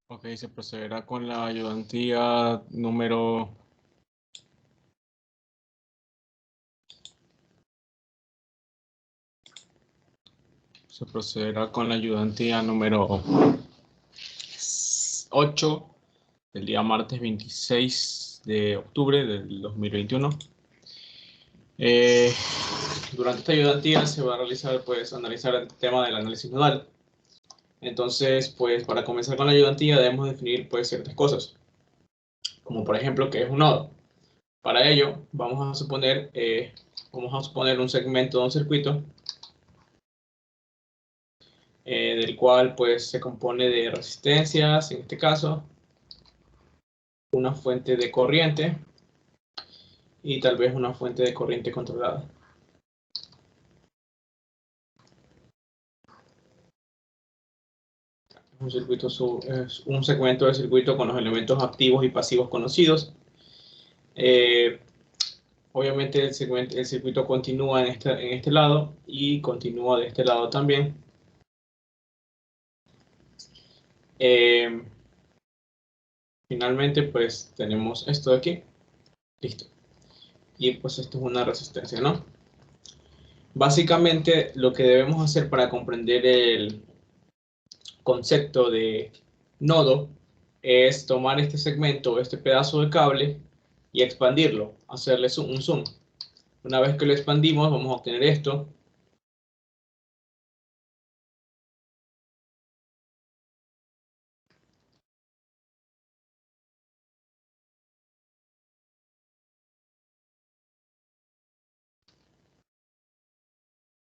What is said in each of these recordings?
Ok, se procederá con la ayudantía número... Se procederá con la ayudantía número 8 del día martes 26 de octubre del 2021. Durante esta ayudantía se va a realizar, pues, analizar el tema del análisis nodal. Entonces, pues, para comenzar con la ayudantía debemos definir, pues, ciertas cosas, como por ejemplo, ¿qué es un nodo? Para ello, vamos a suponer un segmento de un circuito del cual, pues, se compone de resistencias, en este caso, una fuente de corriente y tal vez una fuente de corriente controlada. Es un segmento de circuito con los elementos activos y pasivos conocidos. Obviamente el circuito continúa en este lado y continúa de este lado también. Finalmente, pues tenemos esto de aquí. Listo. Y pues esto es una resistencia, ¿no? Básicamente lo que debemos hacer para comprender el concepto de nodo es tomar este segmento, este pedazo de cable y expandirlo, hacerle un zoom. Una vez que lo expandimos, vamos a obtener esto.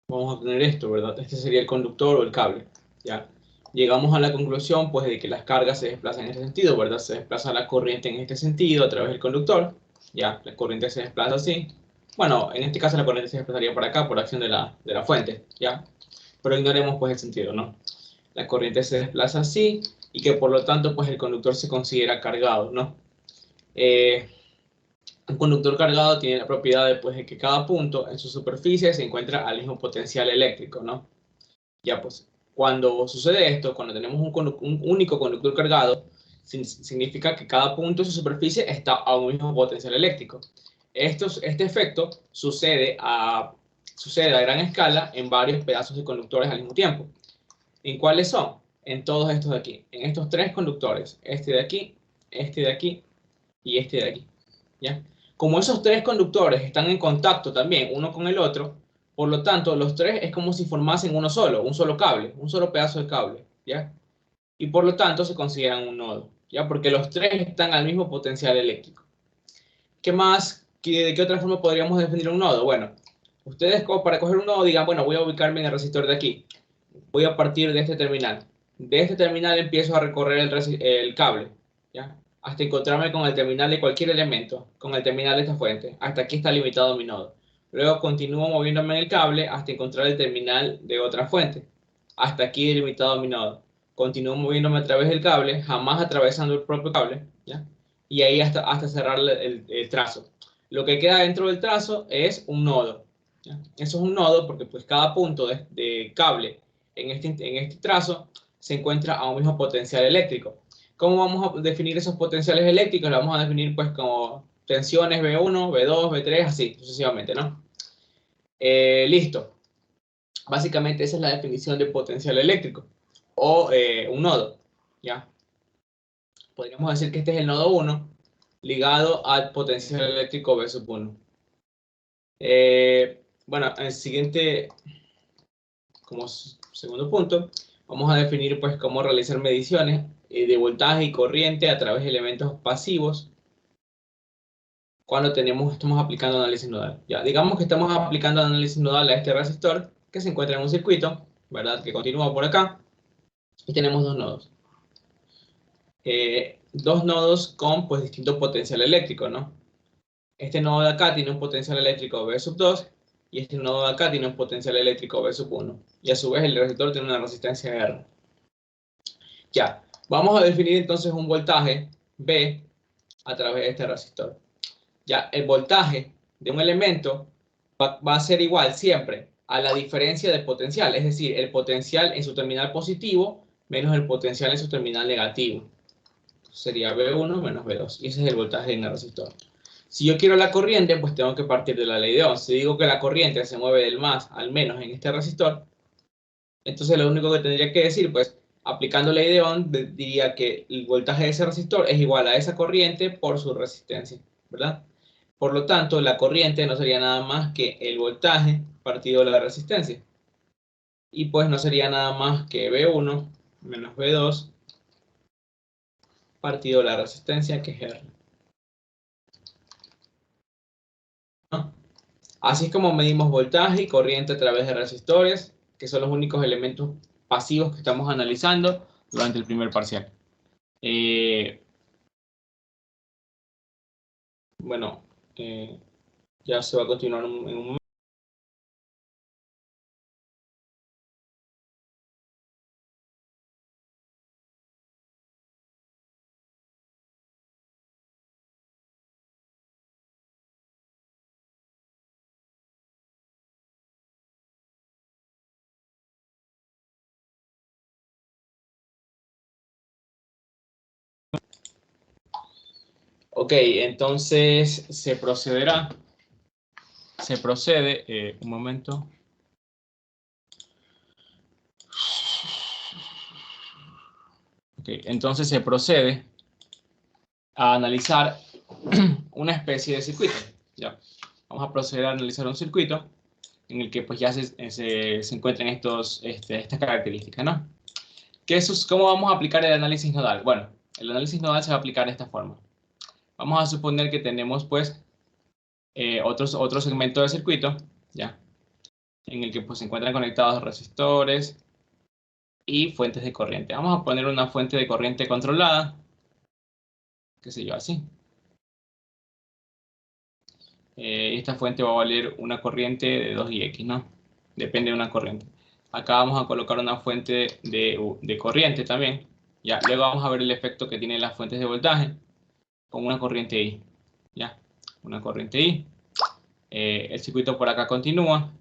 Vamos a obtener esto, ¿verdad? Este sería el conductor o el cable, ¿ya? Llegamos a la conclusión, pues, de que las cargas se desplazan en este sentido, ¿verdad? Se desplaza la corriente en este sentido a través del conductor, ¿ya? La corriente se desplaza así. Bueno, en este caso la corriente se desplazaría por acá por acción de la fuente, ¿ya? Pero ignoremos, pues, el sentido, ¿no? La corriente se desplaza así y que por lo tanto, pues, el conductor se considera cargado, ¿no? Un conductor cargado tiene la propiedad de que cada punto en su superficie se encuentra al mismo potencial eléctrico, ¿no? Ya pues, cuando sucede esto, cuando tenemos un único conductor cargado, significa que cada punto en su superficie está a un mismo potencial eléctrico. Este efecto sucede a gran escala en varios pedazos de conductores al mismo tiempo. ¿En cuáles son? En todos estos de aquí. En estos tres conductores. Este de aquí y este de aquí. ¿Ya? Como esos tres conductores están en contacto también uno con el otro, por lo tanto, los tres es como si formasen uno solo, un solo cable, un solo pedazo de cable, ¿ya? Y por lo tanto se consideran un nodo, ¿ya? Porque los tres están al mismo potencial eléctrico. ¿Qué más? ¿De qué otra forma podríamos definir un nodo? Bueno, ustedes para coger un nodo digan, bueno, voy a ubicarme en el resistor de aquí. Voy a partir de este terminal. De este terminal empiezo a recorrer el cable, ¿ya? Hasta encontrarme con el terminal de cualquier elemento, con el terminal de esta fuente. Hasta aquí está limitado mi nodo. Luego continúo moviéndome en el cable hasta encontrar el terminal de otra fuente. Hasta aquí he limitado mi nodo. Continúo moviéndome a través del cable, jamás atravesando el propio cable, ¿ya? Y ahí hasta cerrar el trazo. Lo que queda dentro del trazo es un nodo, ¿ya? Eso es un nodo porque pues cada punto de cable en este trazo se encuentra a un mismo potencial eléctrico. ¿Cómo vamos a definir esos potenciales eléctricos? Lo vamos a definir pues como tensiones V1, V2, V3, así sucesivamente, ¿no? Listo. Básicamente esa es la definición de potencial eléctrico o un nodo, ¿ya? Podríamos decir que este es el nodo 1 ligado al potencial eléctrico V sub 1. Bueno, el siguiente, como segundo punto, vamos a definir pues cómo realizar mediciones de voltaje y corriente a través de elementos pasivos cuando estamos aplicando análisis nodal. Ya, digamos que estamos aplicando análisis nodal a este resistor que se encuentra en un circuito, ¿verdad? Que continúa por acá y tenemos dos nodos. Dos nodos con pues distinto potencial eléctrico, ¿no? Este nodo de acá tiene un potencial eléctrico V sub 2 y este nodo de acá tiene un potencial eléctrico V sub 1. Y a su vez el resistor tiene una resistencia R. Ya, vamos a definir entonces un voltaje V a través de este resistor. Ya, el voltaje de un elemento va a ser igual siempre a la diferencia del potencial, es decir, el potencial en su terminal positivo menos el potencial en su terminal negativo. sería V1 menos V2. Y ese es el voltaje en el resistor. Si yo quiero la corriente, pues tengo que partir de la ley de Ohm. Si digo que la corriente se mueve del más al menos en este resistor, entonces lo único que tendría que decir, pues, aplicando ley de Ohm, diría que el voltaje de ese resistor es igual a esa corriente por su resistencia, ¿verdad? Por lo tanto, la corriente no sería nada más que el voltaje partido de la resistencia. Y pues no sería nada más que V1 menos V2 partido de la resistencia, que es R. ¿No? Así es como medimos voltaje y corriente a través de resistores, que son los únicos elementos pasivos que estamos analizando durante el primer parcial. Bueno, ya se va a continuar en un momento. Ok, entonces se procede, un momento. Ok, entonces se procede a analizar una especie de circuito. Ya, vamos a proceder a analizar un circuito en el que pues ya se encuentran estas características, ¿no? ¿Cómo vamos a aplicar el análisis nodal? Bueno, el análisis nodal se va a aplicar de esta forma. Vamos a suponer que tenemos pues otro segmento de circuito, ¿ya? En el que pues se encuentran conectados resistores y fuentes de corriente. Vamos a poner una fuente de corriente controlada, qué sé yo, así. Esta fuente va a valer una corriente de 2Ix, ¿no? Depende de una corriente. Acá vamos a colocar una fuente de corriente también. Ya, luego vamos a ver el efecto que tienen las fuentes de voltaje con una corriente I. Ya, una corriente I. El circuito por acá continúa.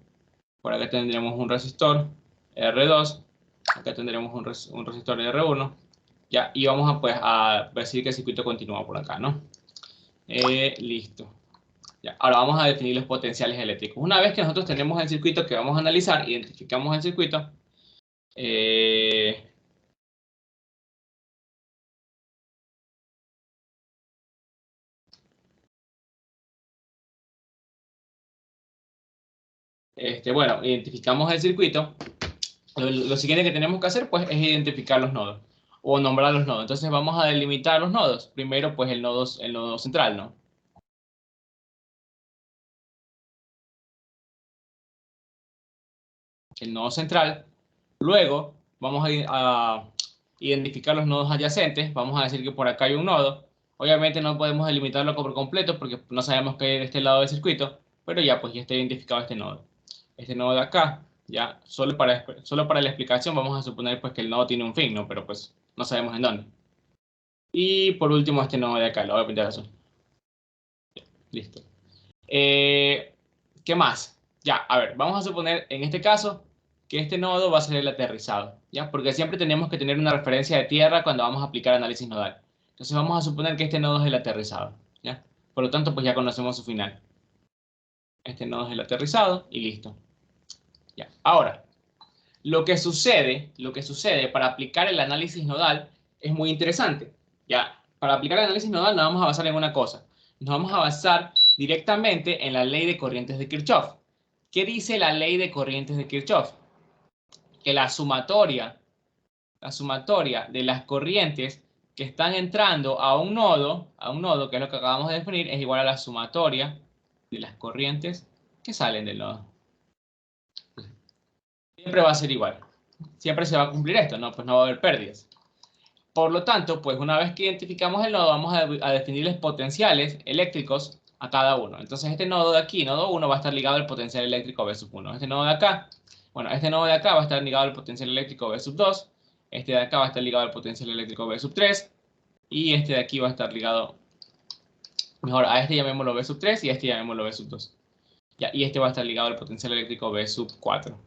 Por acá tendremos un resistor R2. Acá tendremos un resistor R1. Ya, y vamos a, pues, a decir que el circuito continúa por acá, ¿no? Listo. Ya, ahora vamos a definir los potenciales eléctricos. Una vez que nosotros tenemos el circuito que vamos a analizar, identificamos el circuito, bueno, identificamos el circuito. Lo siguiente que tenemos que hacer pues es identificar los nodos o nombrar los nodos. Entonces vamos a delimitar los nodos. Primero pues el nodo central, ¿no? El nodo central. Luego vamos a identificar los nodos adyacentes. Vamos a decir que por acá hay un nodo. Obviamente no podemos delimitarlo por completo porque no sabemos qué hay de este lado del circuito, pero ya pues ya está identificado este nodo. Este nodo de acá, ya solo para la explicación vamos a suponer pues que el nodo tiene un fin, ¿no? Pero pues no sabemos en dónde. Y por último este nodo de acá, lo voy a pintar azul. Listo. ¿Qué más? Ya, a ver, vamos a suponer en este caso que este nodo va a ser el aterrizado, ¿ya? Porque siempre tenemos que tener una referencia de tierra cuando vamos a aplicar análisis nodal. Entonces vamos a suponer que este nodo es el aterrizado, ¿ya? Por lo tanto, pues ya conocemos su final. Este nodo es el aterrizado y listo. Ya. Ahora, lo que sucede para aplicar el análisis nodal es muy interesante. Ya, para aplicar el análisis nodal nos vamos a basar en una cosa. Nos vamos a basar directamente en la ley de corrientes de Kirchhoff. ¿Qué dice la ley de corrientes de Kirchhoff? Que la sumatoria de las corrientes que están entrando a un nodo, que es lo que acabamos de definir, es igual a la sumatoria de las corrientes que salen del nodo. Siempre va a ser igual. Siempre se va a cumplir esto, ¿no? Pues no va a haber pérdidas. Por lo tanto, pues una vez que identificamos el nodo, vamos a definirles potenciales eléctricos a cada uno. Entonces este nodo de aquí, nodo 1, va a estar ligado al potencial eléctrico V sub 1. Este nodo de acá, bueno, este nodo de acá va a estar ligado al potencial eléctrico V sub 2. Este de acá va a estar ligado al potencial eléctrico V sub 3. Y este de aquí va a estar ligado, mejor, a este llamémoslo V sub 3 y a este llamémoslo V sub 2. Ya, y este va a estar ligado al potencial eléctrico V sub 4.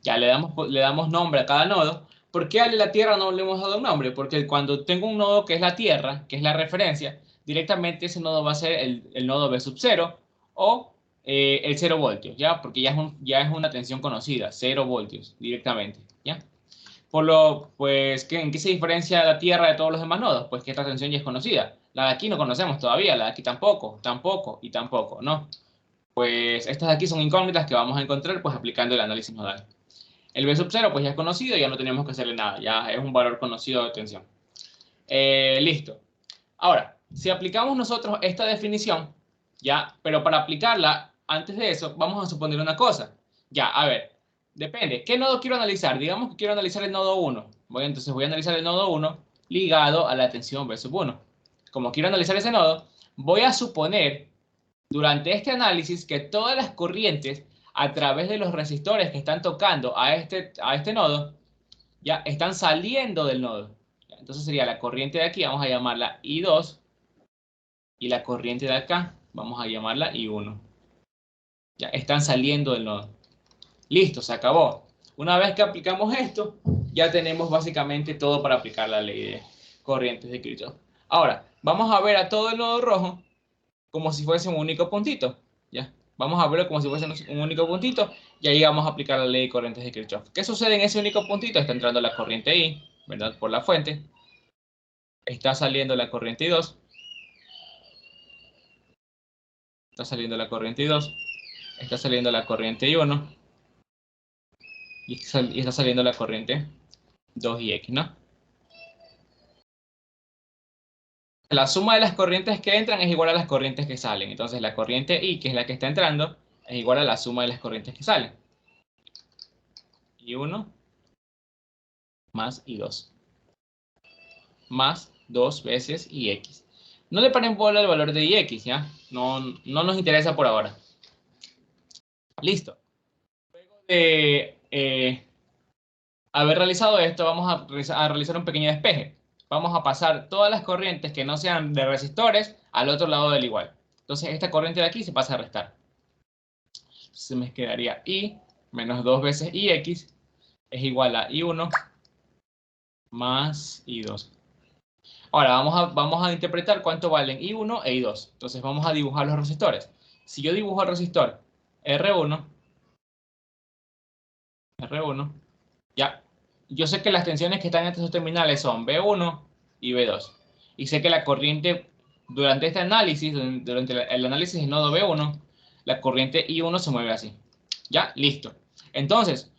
Ya le damos nombre a cada nodo, ¿Por qué a la Tierra no le hemos dado un nombre? Porque cuando tengo un nodo que es la Tierra, que es la referencia, directamente ese nodo va a ser el nodo B sub 0 o el 0 voltios, ¿ya? Porque ya es una tensión conocida, 0 voltios directamente, ¿ya? Pues, ¿en qué se diferencia la Tierra de todos los demás nodos? Pues que esta tensión ya es conocida. La de aquí no conocemos todavía, la de aquí tampoco, tampoco y tampoco, ¿no? Pues estas de aquí son incógnitas que vamos a encontrar pues aplicando el análisis nodal. El B sub 0 pues ya es conocido, ya no tenemos que hacerle nada, ya es un valor conocido de tensión. Listo. Ahora, si aplicamos nosotros esta definición, ya, pero para aplicarla, antes de eso, vamos a suponer una cosa. Ya, a ver, depende. ¿Qué nodo quiero analizar? Digamos que quiero analizar el nodo 1. Entonces voy a analizar el nodo 1 ligado a la tensión B sub 1. Como quiero analizar ese nodo, voy a suponer durante este análisis que todas las corrientes a través de los resistores que están tocando a este nodo ya están saliendo del nodo. Entonces sería la corriente de aquí, vamos a llamarla I2, y la corriente de acá, vamos a llamarla I1. Ya están saliendo del nodo. Listo, se acabó. Una vez que aplicamos esto, ya tenemos básicamente todo para aplicar la ley de corrientes de Kirchhoff. Ahora, vamos a ver a todo el nodo rojo como si fuese un único puntito. ¿Ya? Vamos a verlo como si fuese un único puntito y ahí vamos a aplicar la ley de corrientes de Kirchhoff. ¿Qué sucede en ese único puntito? Está entrando la corriente I, ¿verdad? Por la fuente. Está saliendo la corriente I2. Está saliendo la corriente I2. Está saliendo la corriente I1. Y está saliendo la corriente 2IX, ¿no? La suma de las corrientes que entran es igual a las corrientes que salen. Entonces la corriente I, que es la que está entrando, es igual a la suma de las corrientes que salen. I1 más I2. Más 2 veces IX. No le paren bola el valor de IX, ¿ya? No nos interesa por ahora. Listo. Luego de haber realizado esto, vamos a realizar un pequeño despeje. Vamos a pasar todas las corrientes que no sean de resistores al otro lado del igual. Entonces esta corriente de aquí se pasa a restar. Entonces me quedaría I menos 2 veces IX es igual a I1 más I2. Ahora vamos a interpretar cuánto valen I1 e I2. Entonces vamos a dibujar los resistores. Si yo dibujo el resistor R1, ya, yo sé que las tensiones que están entre sus terminales son B1 y B2. Y sé que la corriente, durante este análisis, durante el análisis del nodo B1, la corriente I1 se mueve así. Ya, listo. Entonces,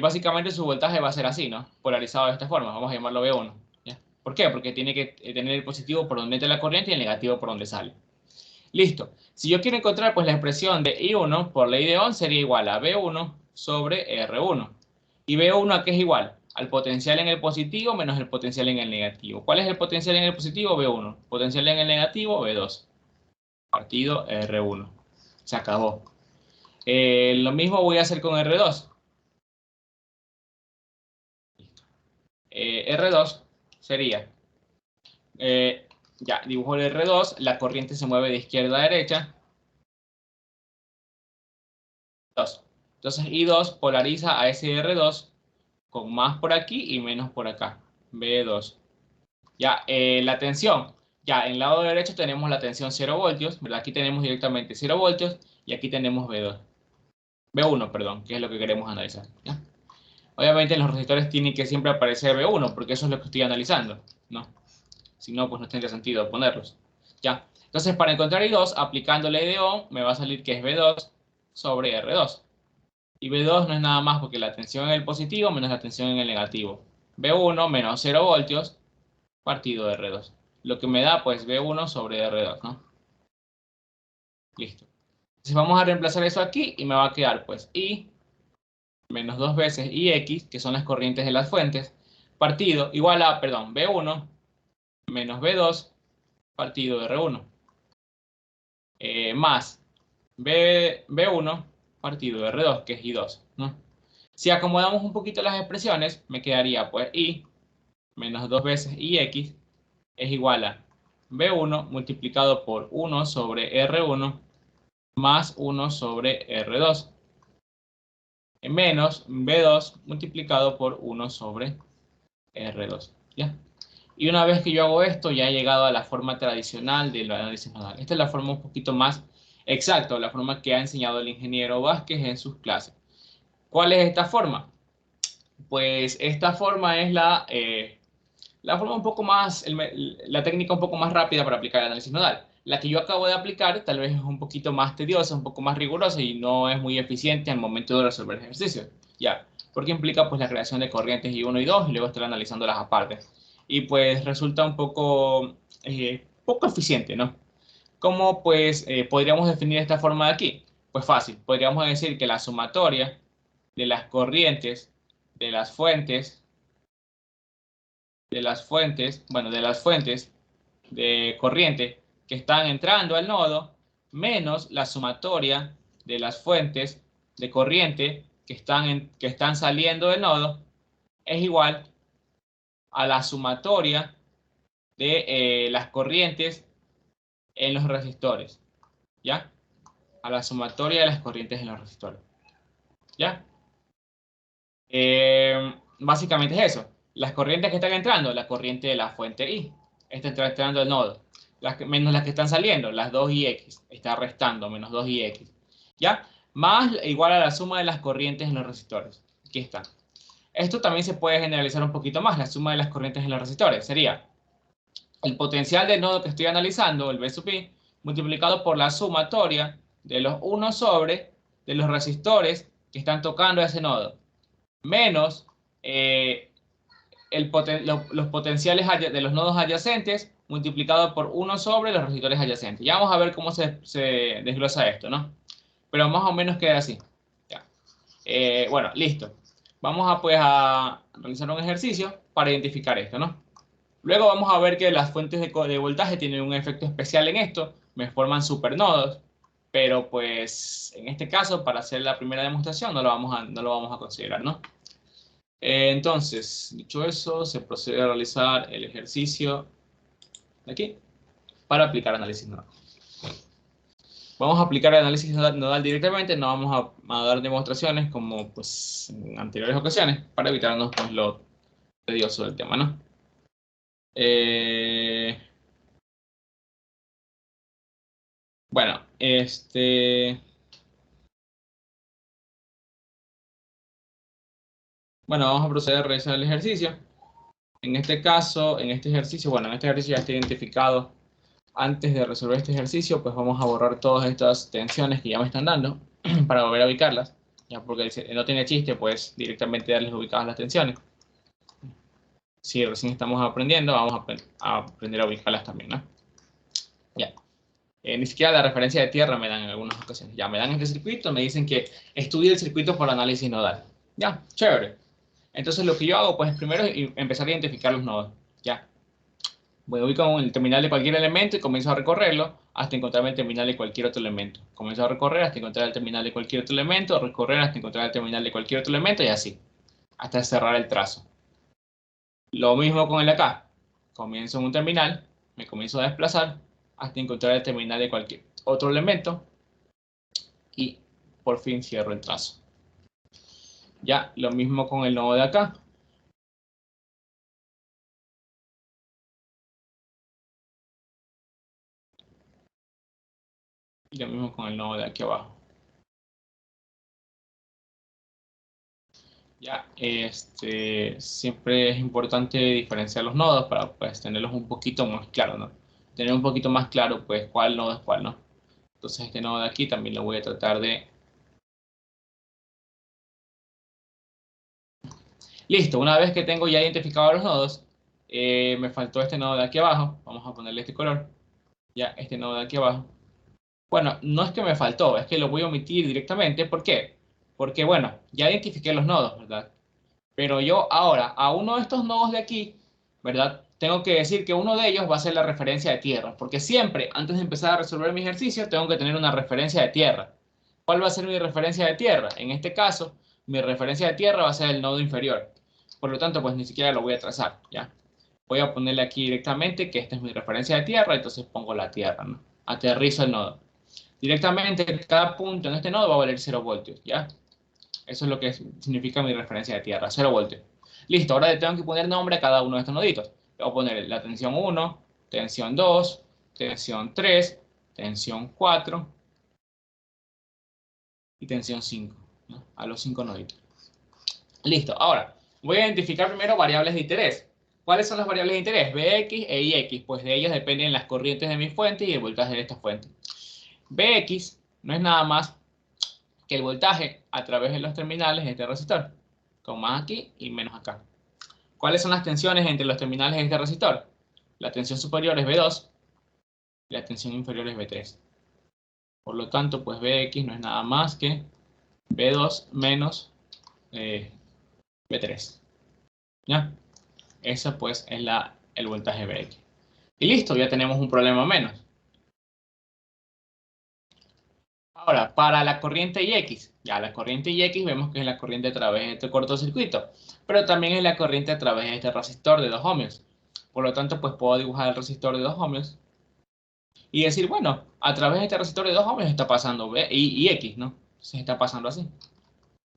básicamente su voltaje va a ser así, ¿no? Polarizado de esta forma. Vamos a llamarlo B1. ¿Ya? ¿Por qué? Porque tiene que tener el positivo por donde entra la corriente y el negativo por donde sale. Listo. Si yo quiero encontrar pues la expresión de I1 por ley de Ohm sería igual a B1 sobre R1. ¿Y B1 a qué es igual? Al potencial en el positivo menos el potencial en el negativo. ¿Cuál es el potencial en el positivo? B1. Potencial en el negativo, B2. Partido R1. Se acabó. Lo mismo voy a hacer con R2. R2 sería, ya dibujo el R2, la corriente se mueve de izquierda a derecha. 2. Entonces I2 polariza a ese R2 con más por aquí y menos por acá. B2. Ya, la tensión. Ya, en el lado derecho tenemos la tensión 0 voltios, ¿verdad? Aquí tenemos directamente 0 voltios y aquí tenemos B2. B1, perdón, que es lo que queremos analizar. ¿Ya? Obviamente en los resistores tiene que siempre aparecer B1 porque eso es lo que estoy analizando, ¿no? Si no, pues no tendría sentido ponerlos. Ya, entonces para encontrar I2, aplicando ley de Ohm, me va a salir que es B2 sobre R2. Y B2 no es nada más porque la tensión en el positivo menos la tensión en el negativo. B1 menos 0 voltios partido de R2. Lo que me da pues B1 sobre R2, ¿no? Listo. Entonces vamos a reemplazar eso aquí y me va a quedar pues I menos 2 veces IX, que son las corrientes de las fuentes, partido igual a, perdón, B1 menos B2 partido de R1. Más B1 partido de R2, que es I2, ¿no? Si acomodamos un poquito las expresiones, me quedaría pues I menos 2 veces IX es igual a B1 multiplicado por 1 sobre R1 más 1 sobre R2 menos B2 multiplicado por 1 sobre R2, ¿ya? Y una vez que yo hago esto, ya he llegado a la forma tradicional del análisis nodal. Esta es la forma un poquito más exacta, la forma que ha enseñado el ingeniero Vázquez en sus clases. ¿Cuál es esta forma? Pues esta forma es la forma un poco más, la técnica un poco más rápida para aplicar el análisis nodal. La que yo acabo de aplicar tal vez es un poquito más tediosa, un poco más rigurosa y no es muy eficiente al momento de resolver el ejercicio. Ya, porque implica pues la creación de corrientes I1 y 2 y luego estar analizándolas aparte. Y pues resulta un poco eficiente, ¿no? ¿Cómo pues podríamos definir esta forma de aquí? Pues fácil, podríamos decir que la sumatoria de las corrientes de las fuentes, bueno, de las fuentes de corriente que están entrando al nodo, menos la sumatoria de las fuentes de corriente que están saliendo del nodo, es igual a la sumatoria de las corrientes en los resistores, ¿ya? A la sumatoria de las corrientes en los resistores, ¿ya? Básicamente es eso. Las corrientes que están entrando, la corriente de la fuente I, está entrando al nodo. Menos las que están saliendo, las 2IX, está restando, menos 2IX. ¿Ya? Más igual a la suma de las corrientes en los resistores. Aquí está. Esto también se puede generalizar un poquito más, la suma de las corrientes en los resistores. Sería el potencial del nodo que estoy analizando, el B sub I, multiplicado por la sumatoria de los 1 sobre de los resistores que están tocando ese nodo, menos los potenciales de los nodos adyacentes multiplicado por 1 sobre los resistores adyacentes. Ya vamos a ver cómo se desglosa esto, ¿no? Pero más o menos queda así. Ya. Bueno, listo. Vamos a, pues, a realizar un ejercicio para identificar esto, ¿no? Luego vamos a ver que las fuentes de voltaje tienen un efecto especial en esto, me forman supernodos, pero pues en este caso, para hacer la primera demostración, no lo vamos a considerar, ¿no? Entonces, dicho eso, se procede a realizar el ejercicio de aquí para aplicar análisis nodal. Vamos a aplicar el análisis nodal directamente, no vamos a dar demostraciones como pues, en anteriores ocasiones para evitarnos pues, lo tedioso del tema, ¿no? Bueno, bueno, vamos a proceder a realizar el ejercicio. En este caso, en este ejercicio ya está identificado. Antes de resolver este ejercicio, pues vamos a borrar todas estas tensiones que ya me están dando para volver a ubicarlas. Ya porque no tiene chiste, pues directamente darles ubicadas las tensiones. Si recién estamos aprendiendo, vamos a aprender a ubicarlas también, ¿no? Ya. Ni siquiera la referencia de tierra me dan en algunas ocasiones. Ya, me dan este circuito, me dicen que estudie el circuito por análisis nodal. Ya, chévere. Entonces lo que yo hago, pues primero es empezar a identificar los nodos. Ya. Voy a ubicar el terminal de cualquier elemento y comienzo a recorrerlo hasta encontrar el terminal de cualquier otro elemento. Comienzo a recorrer hasta encontrar el terminal de cualquier otro elemento, recorrer hasta encontrar el terminal de cualquier otro elemento y así, hasta cerrar el trazo. Lo mismo con el de acá. Comienzo en un terminal, me comienzo a desplazar hasta encontrar el terminal de cualquier otro elemento y por fin cierro el trazo. Ya, lo mismo con el nodo de acá. Y lo mismo con el nodo de aquí abajo. Ya, siempre es importante diferenciar los nodos para pues tenerlos un poquito más claro, ¿no? Tener un poquito más claro pues cuál nodo es cuál, ¿no? Entonces este nodo de aquí también lo voy a tratar de... Listo, una vez que tengo ya identificado los nodos, me faltó este nodo de aquí abajo, vamos a ponerle este color, ya este nodo de aquí abajo. Bueno, no es que me faltó, es que lo voy a omitir directamente, ¿por qué? Porque bueno, ya identifiqué los nodos, ¿verdad? Pero yo ahora, a uno de estos nodos de aquí, ¿verdad? Tengo que decir que uno de ellos va a ser la referencia de tierra, porque siempre, antes de empezar a resolver mi ejercicio, tengo que tener una referencia de tierra. ¿Cuál va a ser mi referencia de tierra? En este caso, mi referencia de tierra va a ser el nodo inferior. Por lo tanto, pues ni siquiera lo voy a trazar, ¿ya? Voy a ponerle aquí directamente que esta es mi referencia de tierra, entonces pongo la tierra, ¿no? Aterrizo el nodo. Directamente, cada punto en este nodo va a valer 0 voltios, ¿ya? Eso es lo que significa mi referencia de tierra, 0 voltios. Listo, ahora le tengo que poner nombre a cada uno de estos noditos. Le voy a poner la tensión 1, tensión 2, tensión 3, tensión 4 y tensión 5, ¿no? A los 5 noditos. Listo, ahora voy a identificar primero variables de interés. ¿Cuáles son las variables de interés? Bx e Ix, pues de ellas dependen las corrientes de mi fuente y el voltaje de esta fuente. Bx no es nada más que el voltaje a través de los terminales de este resistor, con más aquí y menos acá. ¿Cuáles son las tensiones entre los terminales de este resistor? La tensión superior es V2 y la tensión inferior es V3. Por lo tanto, pues Bx no es nada más que V2 menos V3. ¿Ya? Esa pues es el voltaje Bx. Y listo, ya tenemos un problema menos. Ahora, para la corriente Ix, ya la corriente Ix vemos que es la corriente a través de este cortocircuito, pero también es la corriente a través de este resistor de 2 ohmios. Por lo tanto, pues puedo dibujar el resistor de 2 ohmios y decir, bueno, a través de este resistor de 2 ohmios está pasando B y X, ¿no? Entonces está pasando así.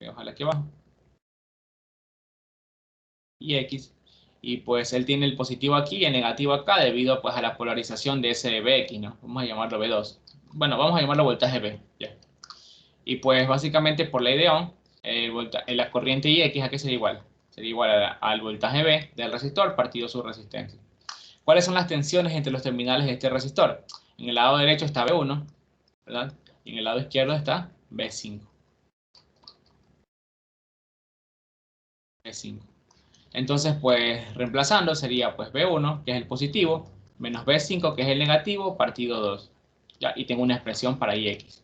Voy a bajarle aquí abajo. Y X. Y pues él tiene el positivo aquí y el negativo acá debido pues a la polarización de ese Bx, ¿no? Vamos a llamarlo B2. Bueno, vamos a llamarlo voltaje B. Ya. Y pues básicamente por ley de Ohm, la corriente Ix, ¿a qué sería igual? Sería igual al voltaje B del resistor partido su resistencia. ¿Cuáles son las tensiones entre los terminales de este resistor? En el lado derecho está B1, ¿verdad? Y en el lado izquierdo está B5. B5. Entonces, pues reemplazando sería pues B1, que es el positivo, menos B5, que es el negativo, partido 2. ¿Ya? Y tengo una expresión para Ix.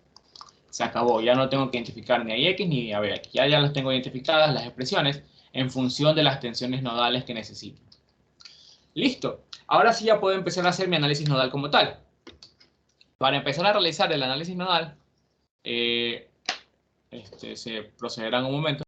Se acabó, ya no tengo que identificar ni a Ix ni a Bx. Ya las tengo identificadas las expresiones en función de las tensiones nodales que necesito. Listo. Ahora sí ya puedo empezar a hacer mi análisis nodal como tal. Para empezar a realizar el análisis nodal, eh, se procederá en un momento.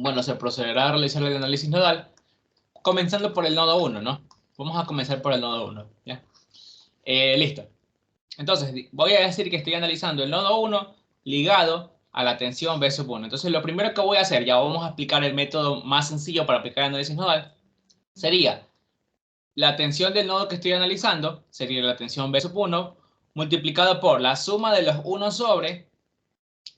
Bueno, se procederá a realizar el análisis nodal, comenzando por el nodo 1, ¿no? Vamos a comenzar por el nodo 1, ¿ya? Listo. Entonces, voy a decir que estoy analizando el nodo 1 ligado a la tensión B sub 1. Entonces, lo primero que voy a hacer, ya vamos a aplicar el método más sencillo para aplicar el análisis nodal, sería la tensión del nodo que estoy analizando, sería la tensión B sub 1, multiplicado por la suma de los 1 sobre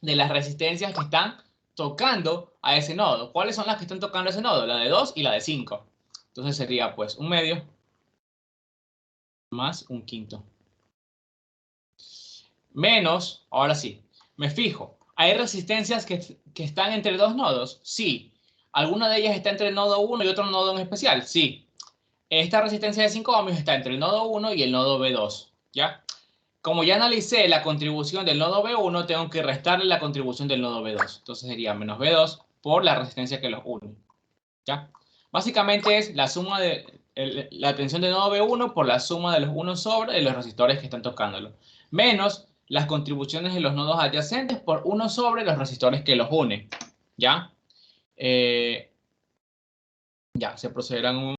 de las resistencias que están tocando a ese nodo. ¿Cuáles son las que están tocando a ese nodo? La de 2 y la de 5. Entonces sería pues un medio más un quinto. Menos, ahora sí, me fijo. ¿Hay resistencias que están entre dos nodos? Sí. ¿Alguna de ellas está entre el nodo 1 y otro nodo en especial? Sí. Esta resistencia de 5 ohmios está entre el nodo 1 y el nodo B2. ¿Ya? Como ya analicé la contribución del nodo B1, tengo que restarle la contribución del nodo B2. Entonces sería menos B2 por la resistencia que los une. ¿Ya? Básicamente es la suma de la tensión del nodo B1 por la suma de los 1 sobre de los resistores que están tocándolo. Menos las contribuciones de los nodos adyacentes por 1 sobre los resistores que los unen. ¿Ya? Eh, ya, se procederán un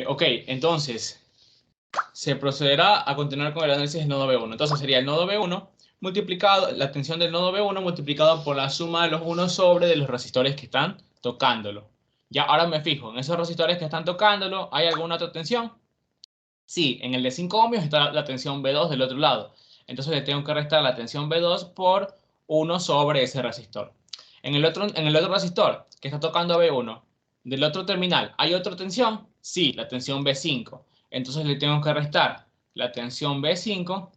Ok, entonces se procederá a continuar con el análisis del nodo B1. Entonces sería el nodo B1 multiplicado, la tensión del nodo B1 multiplicado por la suma de los 1 sobre de los resistores que están tocándolo. Ya, ahora me fijo, en esos resistores que están tocándolo, ¿hay alguna otra tensión? Sí, en el de 5 ohmios está la tensión B2 del otro lado. Entonces le tengo que restar la tensión B2 por 1 sobre ese resistor. En el otro resistor que está tocando B1, del otro terminal, ¿hay otra tensión? Sí, la tensión B5. Entonces le tengo que restar la tensión B5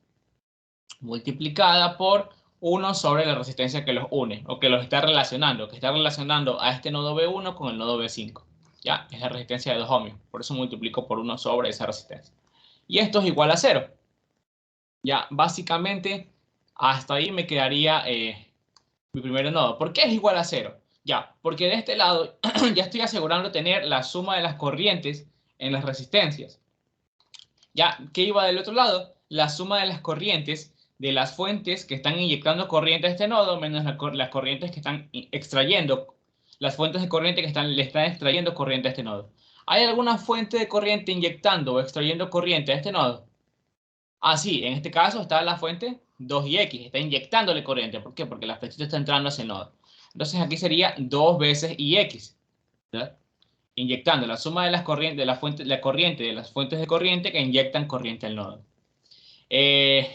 multiplicada por 1 sobre la resistencia que los une, o que está relacionando a este nodo B1 con el nodo B5. Ya, es la resistencia de 2 ohmios. Por eso multiplico por 1 sobre esa resistencia. Y esto es igual a 0. Ya, básicamente, hasta ahí me quedaría mi primer nodo. ¿Por qué es igual a 0? Ya, porque de este lado ya estoy asegurando tener la suma de las corrientes en las resistencias. Ya, ¿qué iba del otro lado? La suma de las corrientes de las fuentes que están inyectando corriente a este nodo menos las corrientes que están extrayendo, las fuentes de corriente que le están extrayendo corriente a este nodo. ¿Hay alguna fuente de corriente inyectando o extrayendo corriente a este nodo? Ah, sí, en este caso está la fuente 2ix, está inyectándole corriente. ¿Por qué? Porque la flechita está entrando hacia el nodo. Entonces aquí sería 2 veces ix, ¿verdad? Inyectando la suma de las corrientes, de la corriente de las fuentes de corriente que inyectan corriente al nodo. Eh,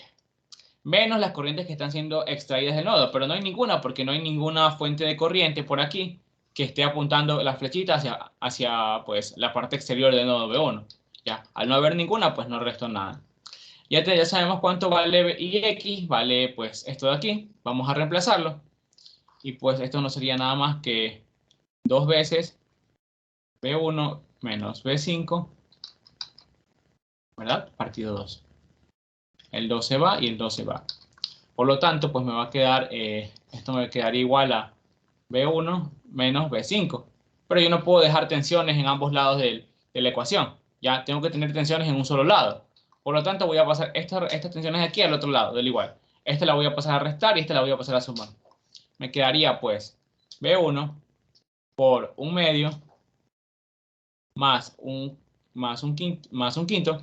Menos las corrientes que están siendo extraídas del nodo, pero no hay ninguna porque no hay ninguna fuente de corriente por aquí que esté apuntando la flechita hacia pues, la parte exterior del nodo B1. Ya, al no haber ninguna, pues no resto nada. Ya sabemos cuánto vale Ix, vale pues esto de aquí. Vamos a reemplazarlo. Y pues esto no sería nada más que 2 veces B1 menos B5, ¿verdad? Partido 2. El 2 se va y el 2 se va. Por lo tanto, pues me va a quedar, esto me quedaría igual a B1 menos B5. Pero yo no puedo dejar tensiones en ambos lados de la ecuación. Ya tengo que tener tensiones en un solo lado. Por lo tanto, voy a pasar estas tensiones de aquí al otro lado, del igual. Esta la voy a pasar a restar y esta la voy a pasar a sumar. Me quedaría pues B1 por un medio más un quinto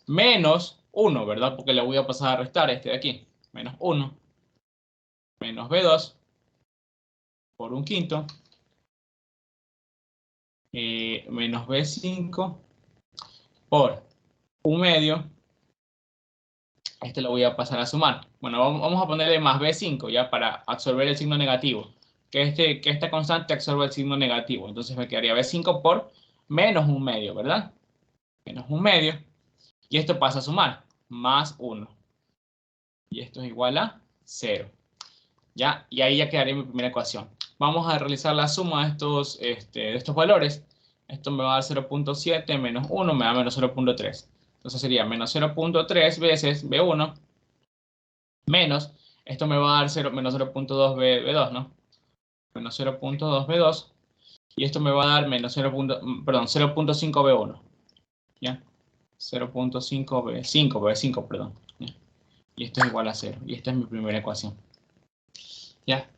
menos 1, ¿verdad? Porque le voy a pasar a restar este de aquí. Menos 1 menos B2 por un quinto menos B5 por un medio. Este lo voy a pasar a sumar. Bueno, vamos a ponerle más B5 ya para absorber el signo negativo. Que esta constante absorba el signo negativo. Entonces me quedaría B5 por menos un medio, ¿verdad? Menos un medio. Y esto pasa a sumar. Más 1. Y esto es igual a 0. ¿Ya? Y ahí ya quedaría mi primera ecuación. Vamos a realizar la suma de estos valores. Esto me va a dar 0.7 menos 1 me da menos 0.3. Entonces sería menos 0.3 veces B1 menos, esto me va a dar menos 0.2 B2, ¿no? Menos 0.2 B2 y esto me va a dar menos 0.5 B1. ¿Ya? 0.5 B5, perdón. ¿Ya? Y esto es igual a 0. Y esta es mi primera ecuación. ¿Ya?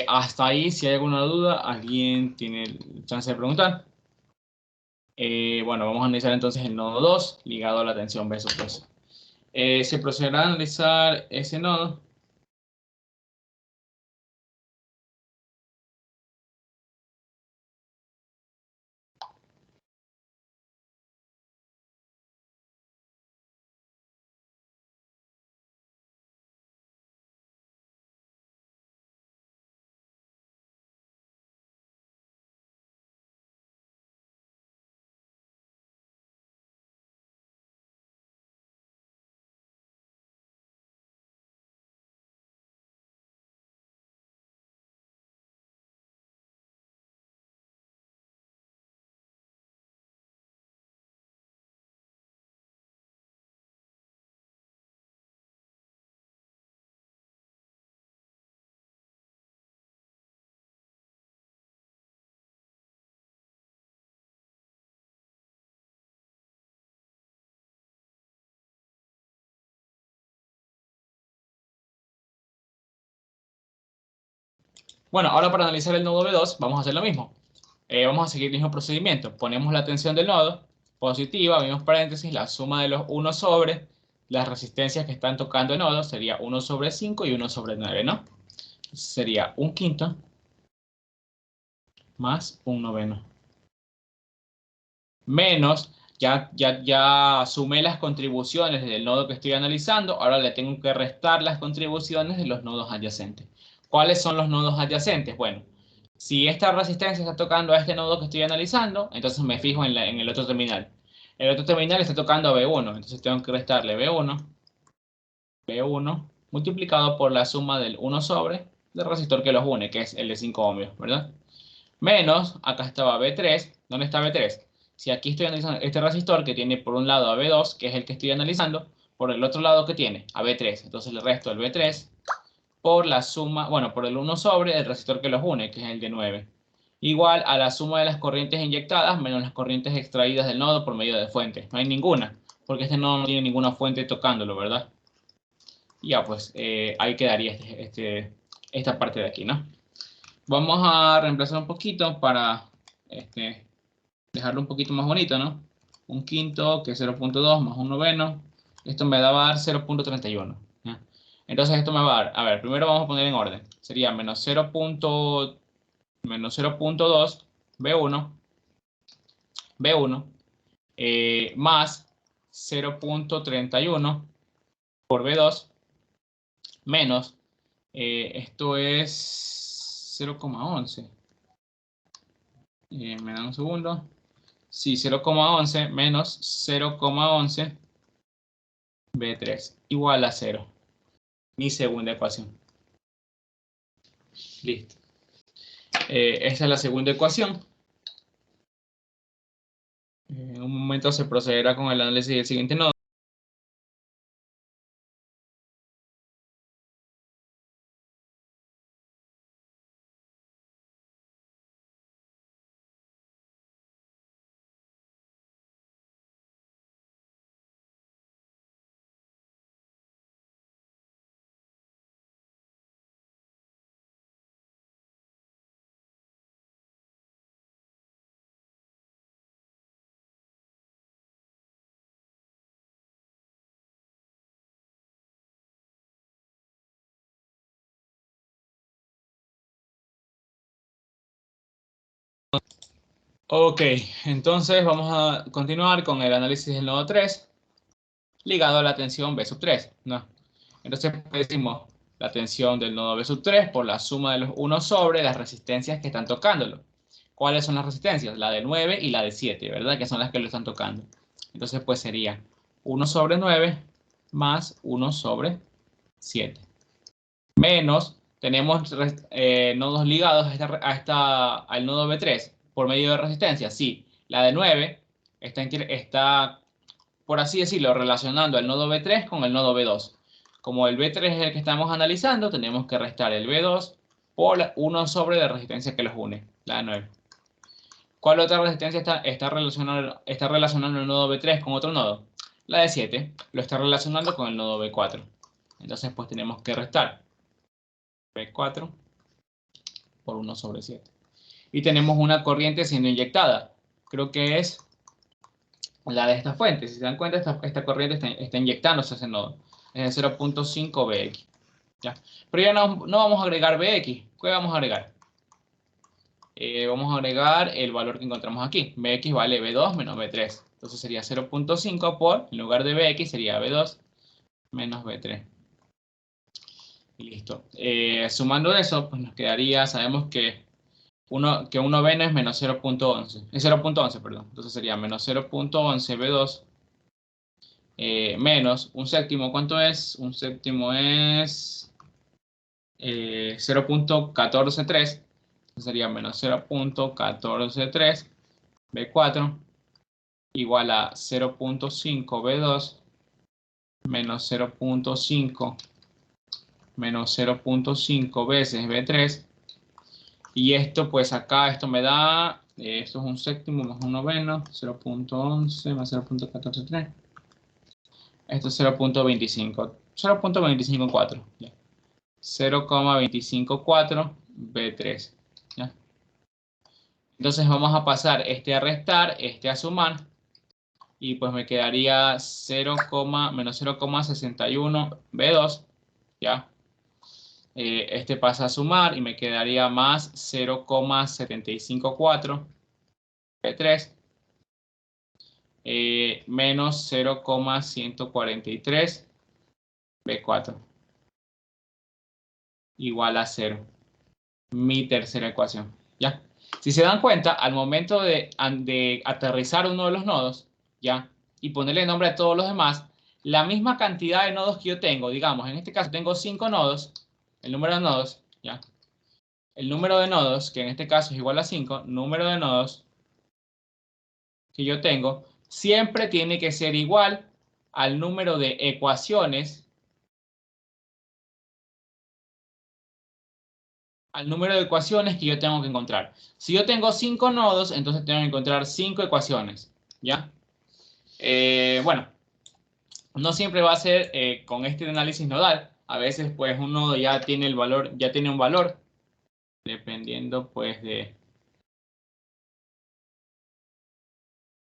Hasta ahí, si hay alguna duda, alguien tiene chance de preguntar. Bueno, vamos a analizar entonces el nodo 2 ligado a la tensión B sub 2. Se procederá a analizar ese nodo. Bueno, ahora para analizar el nodo B2 vamos a hacer lo mismo. Vamos a seguir el mismo procedimiento. Ponemos la tensión del nodo positiva, abrimos paréntesis, la suma de los 1 sobre las resistencias que están tocando el nodo sería 1 sobre 5 y 1 sobre 9, ¿no? Sería un quinto más un noveno. Menos, ya sumé las contribuciones del nodo que estoy analizando, ahora le tengo que restar las contribuciones de los nodos adyacentes. ¿Cuáles son los nodos adyacentes? Bueno, si esta resistencia está tocando a este nodo que estoy analizando, entonces me fijo en el otro terminal. El otro terminal está tocando a B1, entonces tengo que restarle B1 multiplicado por la suma del 1 sobre del resistor que los une, que es el de 5 ohmios, ¿verdad? Menos, acá estaba B3. ¿Dónde está B3? Si aquí estoy analizando este resistor que tiene por un lado a B2, que es el que estoy analizando, por el otro lado que tiene a B3. Entonces le resto el B3 por la suma, bueno, por el 1 sobre el resistor que los une, que es el de 9. Igual a la suma de las corrientes inyectadas menos las corrientes extraídas del nodo por medio de fuente. No hay ninguna, porque este nodo no tiene ninguna fuente tocándolo, ¿verdad? Y ya, pues ahí quedaría esta parte de aquí, ¿no? Vamos a reemplazar un poquito para dejarlo un poquito más bonito, ¿no? Un quinto, que es 0.2 más un noveno. Esto me va a dar 0.31. ¿Ya? Entonces esto me va a dar, a ver, primero vamos a poner en orden. Sería menos 0.2 B1 más 0.31 por B2 menos, esto es 0,11. Me da un segundo. Sí, 0,11 menos 0,11 B3 igual a 0. Mi segunda ecuación. Listo. Esta es la segunda ecuación. En un momento se procederá con el análisis del siguiente nodo. Ok, entonces vamos a continuar con el análisis del nodo 3 ligado a la tensión B sub 3, ¿no? Entonces decimos la tensión del nodo B sub 3 por la suma de los 1 sobre las resistencias que están tocándolo. ¿Cuáles son las resistencias? La de 9 y la de 7, ¿verdad? Que son las que lo están tocando. Entonces pues sería 1 sobre 9 más 1 sobre 7. Menos, tenemos nodos ligados al nodo B3 por medio de resistencia. Sí, la de 9 está, por así decirlo, relacionando el nodo B3 con el nodo B2. Como el B3 es el que estamos analizando, tenemos que restar el B2 por 1 sobre la resistencia que los une, la de 9. ¿Cuál otra resistencia está relacionando el nodo B3 con otro nodo? La de 7 lo está relacionando con el nodo B4. Entonces, pues tenemos que restar B4 por 1 sobre 7. Y tenemos una corriente siendo inyectada. Creo que es la de esta fuente. Si se dan cuenta, esta corriente está inyectándose a ese nodo. Es de 0.5 Bx. ¿Ya? Pero ya no vamos a agregar Bx. ¿Qué vamos a agregar? Vamos a agregar el valor que encontramos aquí. Bx vale B2 menos B3. Entonces sería 0.5 por, en lugar de Bx sería B2 menos B3. Y listo. Sumando eso, pues nos quedaría, sabemos que un noveno es menos 0.11. Es 0.11, perdón. Entonces sería menos 0.11 B2 menos un séptimo. ¿Cuánto es? Un séptimo es 0.143. Sería menos 0.143 B4 igual a 0.5 B2 menos 0.5 menos 0.5 veces B3. Y esto, pues acá, esto me da, esto es un séptimo más un noveno, 0.11 más 0.143. Esto es 0.25, 0.254, 0,254 B3, ¿ya? Entonces vamos a pasar este a restar, este a sumar. y pues me quedaría menos 0,61 B2, ¿ya? Este pasa a sumar y me quedaría más 0,754 B3 menos 0,143 B4 igual a 0. Mi tercera ecuación, ¿ya? Si se dan cuenta, al momento de aterrizar uno de los nodos, ¿ya? Y ponerle nombre a todos los demás, la misma cantidad de nodos que yo tengo, digamos, en este caso tengo 5 nodos, el número de nodos, ¿ya? El número de nodos, que en este caso es igual a 5, número de nodos que yo tengo, siempre tiene que ser igual al número de ecuaciones, que yo tengo que encontrar. Si yo tengo 5 nodos, entonces tengo que encontrar 5 ecuaciones, ¿ya? Bueno, no siempre va a ser con este análisis nodal. A veces, pues, un nodo ya tiene el valor, ya tiene un valor, dependiendo, pues,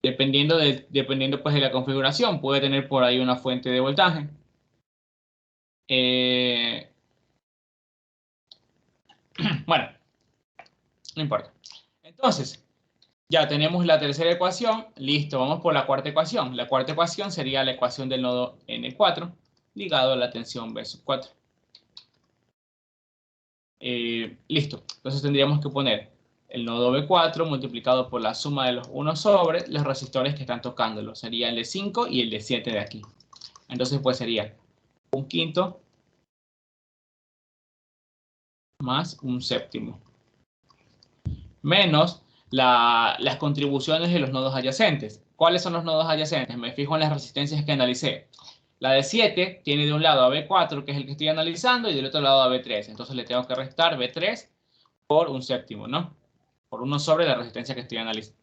dependiendo, pues, de la configuración. Puede tener por ahí una fuente de voltaje. Bueno, no importa. Entonces, ya tenemos la tercera ecuación. Listo, vamos por la cuarta ecuación. La cuarta ecuación sería la ecuación del nodo N4 ligado a la tensión B sub 4. Listo. Entonces tendríamos que poner el nodo B4 multiplicado por la suma de los 1 sobre los resistores que están tocándolo. Sería el de 5 y el de 7 de aquí. Entonces pues sería un quinto más un séptimo. Menos las contribuciones de los nodos adyacentes. ¿Cuáles son los nodos adyacentes? Me fijo en las resistencias que analicé. La de 7 tiene de un lado a B4, que es el que estoy analizando, y del otro lado a B3. Entonces le tengo que restar B3 por un séptimo, ¿no? Por 1 sobre la resistencia que estoy analizando.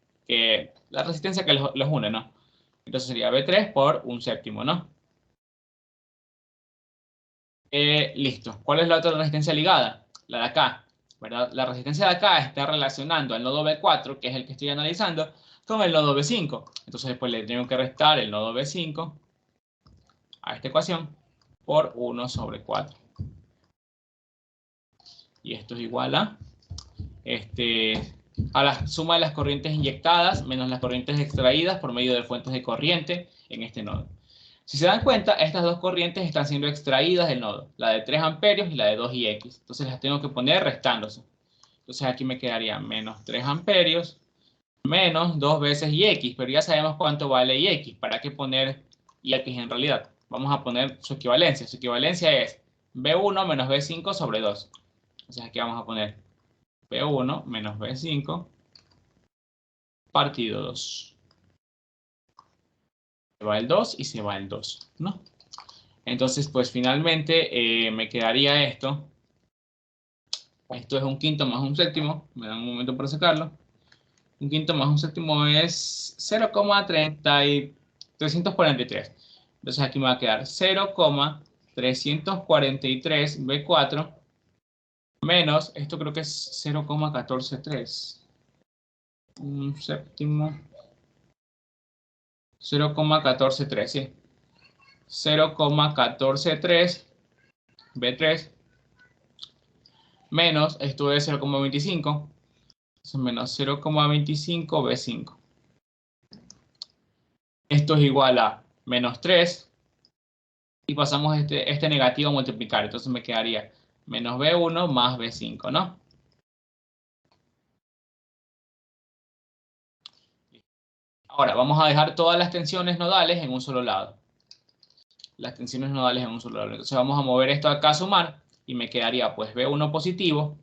La resistencia que los une, ¿no? Entonces sería B3 por un séptimo, ¿no? Listo. ¿Cuál es la otra resistencia ligada? La de acá, ¿verdad? La resistencia de acá está relacionando al nodo B4, que es el que estoy analizando, con el nodo B5. Entonces después le tengo que restar el nodo B5 a esta ecuación por 1 sobre 4. Y esto es igual a la suma de las corrientes inyectadas menos las corrientes extraídas por medio de fuentes de corriente en este nodo. Si se dan cuenta, estas dos corrientes están siendo extraídas del nodo, la de 3 amperios y la de 2Ix. Entonces las tengo que poner restándose. Entonces aquí me quedaría menos 3 amperios menos 2 veces Ix, pero ya sabemos cuánto vale Ix. ¿Para qué poner Ix en realidad? Vamos a poner su equivalencia. Su equivalencia es B1 menos B5 sobre 2. Entonces aquí vamos a poner B1 menos B5 partido 2. Se va el 2 y se va el 2, ¿no? Entonces, pues finalmente me quedaría esto. Esto es un quinto más un séptimo. Me da un momento para sacarlo. Un quinto más un séptimo es 0,343. Entonces aquí me va a quedar 0,343 B4 menos, esto creo que es 0,143. Un séptimo. 0,143, sí. 0,143 B3 menos, esto es 0,25, menos 0,25 B5. Esto es igual a menos 3 y pasamos este negativo a multiplicar. Entonces me quedaría menos B1 más B5, ¿no? Ahora vamos a dejar todas las tensiones nodales en un solo lado. Las tensiones nodales en un solo lado. Entonces vamos a mover esto acá a sumar y me quedaría pues B1 positivo.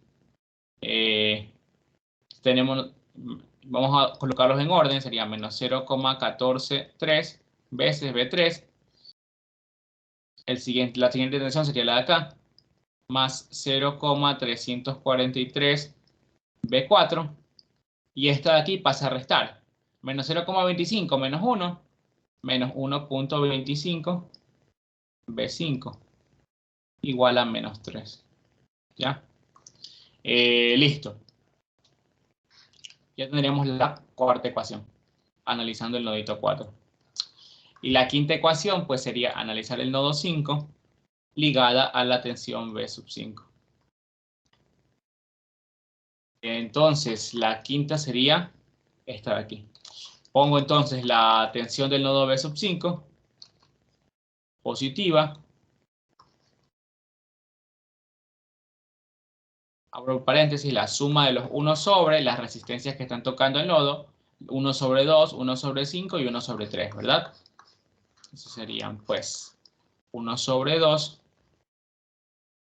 Vamos a colocarlos en orden, sería menos 0,143 veces B3. La siguiente tensión sería la de acá, más 0,343 B4. Y esta de aquí pasa a restar. Menos 0,25 menos 1, menos 1,25 B5, igual a menos 3. ¿Ya? Listo. Ya tendríamos la cuarta ecuación, analizando el nodito 4. Y la quinta ecuación pues sería analizar el nodo 5 ligada a la tensión B sub 5. Entonces, la quinta sería esta de aquí. Pongo entonces la tensión del nodo B sub 5 positiva. Abro paréntesis, la suma de los 1 sobre las resistencias que están tocando el nodo. 1 sobre 2, 1 sobre 5 y 1 sobre 3, ¿verdad? Eso serían pues 1 sobre 2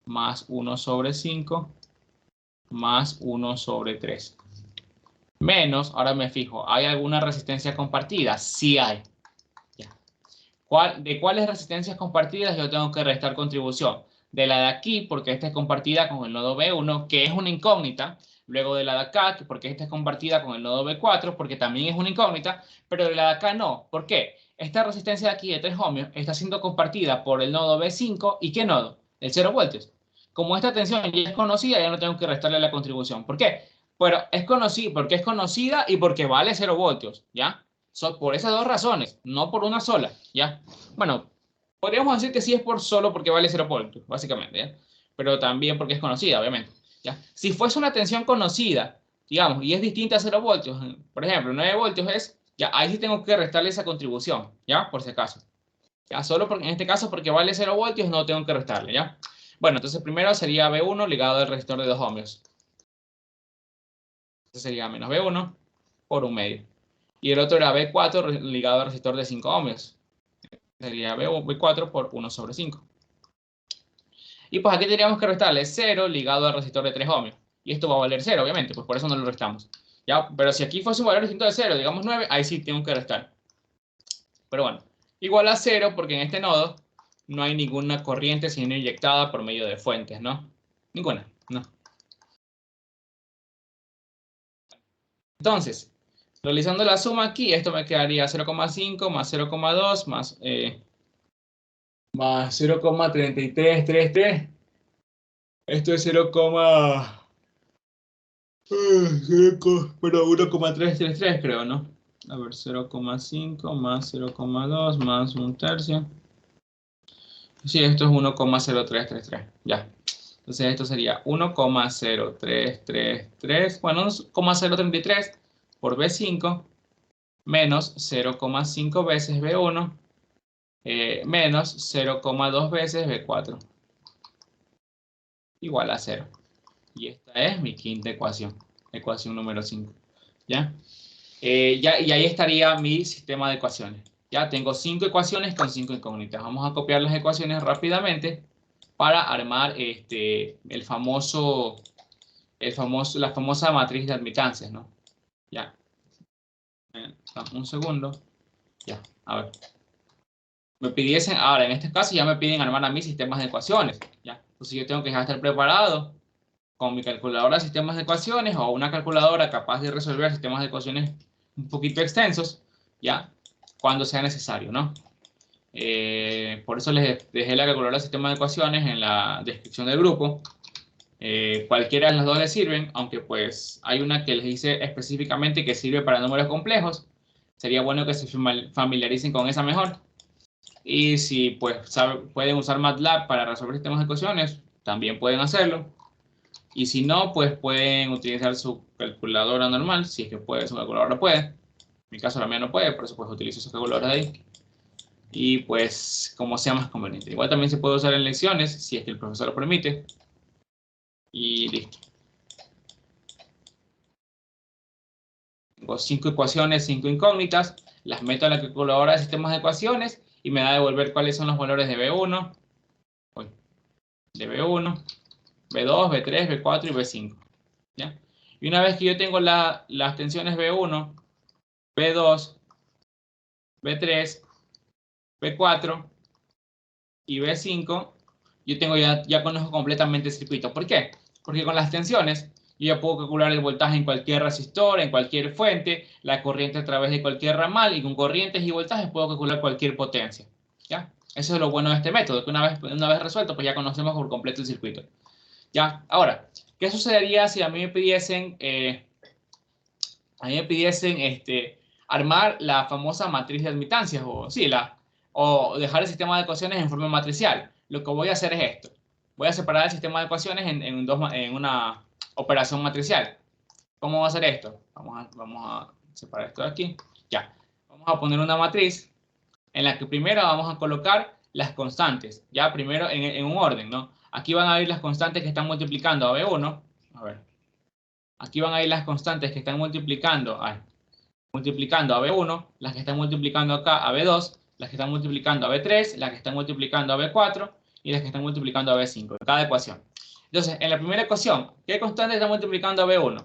más 1 sobre 5 más 1 sobre 3. Menos, ahora me fijo, ¿hay alguna resistencia compartida? Sí hay. Ya. ¿De cuáles resistencias compartidas yo tengo que restar contribución? De la de aquí, porque esta es compartida con el nodo B1, que es una incógnita. Luego de la de acá, porque esta es compartida con el nodo B4, porque también es una incógnita. Pero de la de acá no. ¿Por qué? Esta resistencia de aquí de 3 ohmios está siendo compartida por el nodo B5. ¿Y qué nodo? El 0 voltios. Como esta tensión ya es conocida, ya no tengo que restarle la contribución. ¿Por qué? Pero es conocida porque es conocida y porque vale 0 voltios, ¿ya? Por esas dos razones, no por una sola, ¿ya? Bueno, podríamos decir que sí es solo porque vale 0 voltios, básicamente, ¿ya? Pero también porque es conocida, obviamente, ¿ya? Si fuese una tensión conocida, digamos, y es distinta a 0 voltios, por ejemplo, 9 voltios es, ya, ahí sí tengo que restarle esa contribución, ¿ya? Por si acaso. Ya, solo porque, en este caso, porque vale 0 voltios, no tengo que restarle, ¿ya? Bueno, entonces primero sería B1 ligado al resistor de 2 ohmios. Entonces sería menos B1 por 1 medio. Y el otro era B4 ligado al resistor de 5 ohmios. Sería B4 por 1 sobre 5. Y pues aquí tendríamos que restarle 0 ligado al resistor de 3 ohmios. Y esto va a valer 0, obviamente, pues por eso no lo restamos. ¿Ya? Pero si aquí fuese un valor distinto de 0, digamos 9, ahí sí tengo que restar. Pero bueno, igual a 0 porque en este nodo no hay ninguna corriente sino inyectada por medio de fuentes, ¿no? Ninguna, no. Entonces, realizando la suma aquí, esto me quedaría 0,5 más 0,2 más 0,3333. Esto es 1,333 creo, ¿no? A ver, 0,5 más 0,2 más un tercio. Sí, esto es 1,0333. Ya. Entonces esto sería 1,0333. Bueno, 1,033 por B5 menos 0,5 veces B1 menos 0,2 veces B4 igual a 0. Y esta es mi quinta ecuación, ecuación número 5. ¿Ya? Y ahí estaría mi sistema de ecuaciones. Ya tengo 5 ecuaciones con 5 incógnitas. Vamos a copiar las ecuaciones rápidamente para armar la famosa matriz de admitancias, ¿no? Ya. Un segundo. Ya, a ver. Me pidiesen, ahora en este caso ya me piden armar a mí sistemas de ecuaciones. ¿Ya? Entonces yo tengo que estar preparado con mi calculadora de sistemas de ecuaciones o una calculadora capaz de resolver sistemas de ecuaciones un poquito extensos, ¿ya? Cuando sea necesario, ¿no? Por eso les dejé la calculadora de sistemas de ecuaciones en la descripción del grupo. Cualquiera de las dos les sirven, aunque pues hay una que les dice específicamente que sirve para números complejos. Sería bueno que se familiaricen con esa mejor. Y si pues pueden usar MATLAB para resolver sistemas de ecuaciones, también pueden hacerlo. Y si no, pues pueden utilizar su calculadora normal, si es que puede, su calculadora puede. En mi caso la mía no puede, por eso pues utilizo esa calculadora de ahí. Y pues como sea más conveniente. Igual también se puede usar en lecciones, si es que el profesor lo permite. Y listo. Tengo 5 ecuaciones, 5 incógnitas. Las meto en la calculadora de sistemas de ecuaciones y me da a devolver cuáles son los valores de B1, de B1, B2, B3, B4 y B5. ¿Ya? Y una vez que yo tengo las tensiones B1, B2, B3, B4 y B5, yo tengo ya conozco completamente el circuito. ¿Por qué? Porque con las tensiones yo ya puedo calcular el voltaje en cualquier resistor, en cualquier fuente, la corriente a través de cualquier ramal, y con corrientes y voltajes puedo calcular cualquier potencia. ¿Ya? Eso es lo bueno de este método, que una vez resuelto, pues ya conocemos por completo el circuito. ¿Ya? Ahora, ¿qué sucedería si a mí me pidiesen, armar la famosa matriz de admitancias? O sí, la o dejar el sistema de ecuaciones en forma matricial. Lo que voy a hacer es esto. Voy a separar el sistema de ecuaciones en una operación matricial. ¿Cómo va a hacer esto? Vamos a separar esto de aquí. Ya. Vamos a poner una matriz en la que primero vamos a colocar las constantes. Ya, primero en un orden, ¿no? Aquí van a ir las constantes que están multiplicando a B1. A ver. Aquí van a ir las constantes que están multiplicando a B1, las que están multiplicando acá a B2, las que están multiplicando a B3, las que están multiplicando a B4 y las que están multiplicando a B5, en cada ecuación. Entonces, en la primera ecuación, ¿qué constante está multiplicando a B1?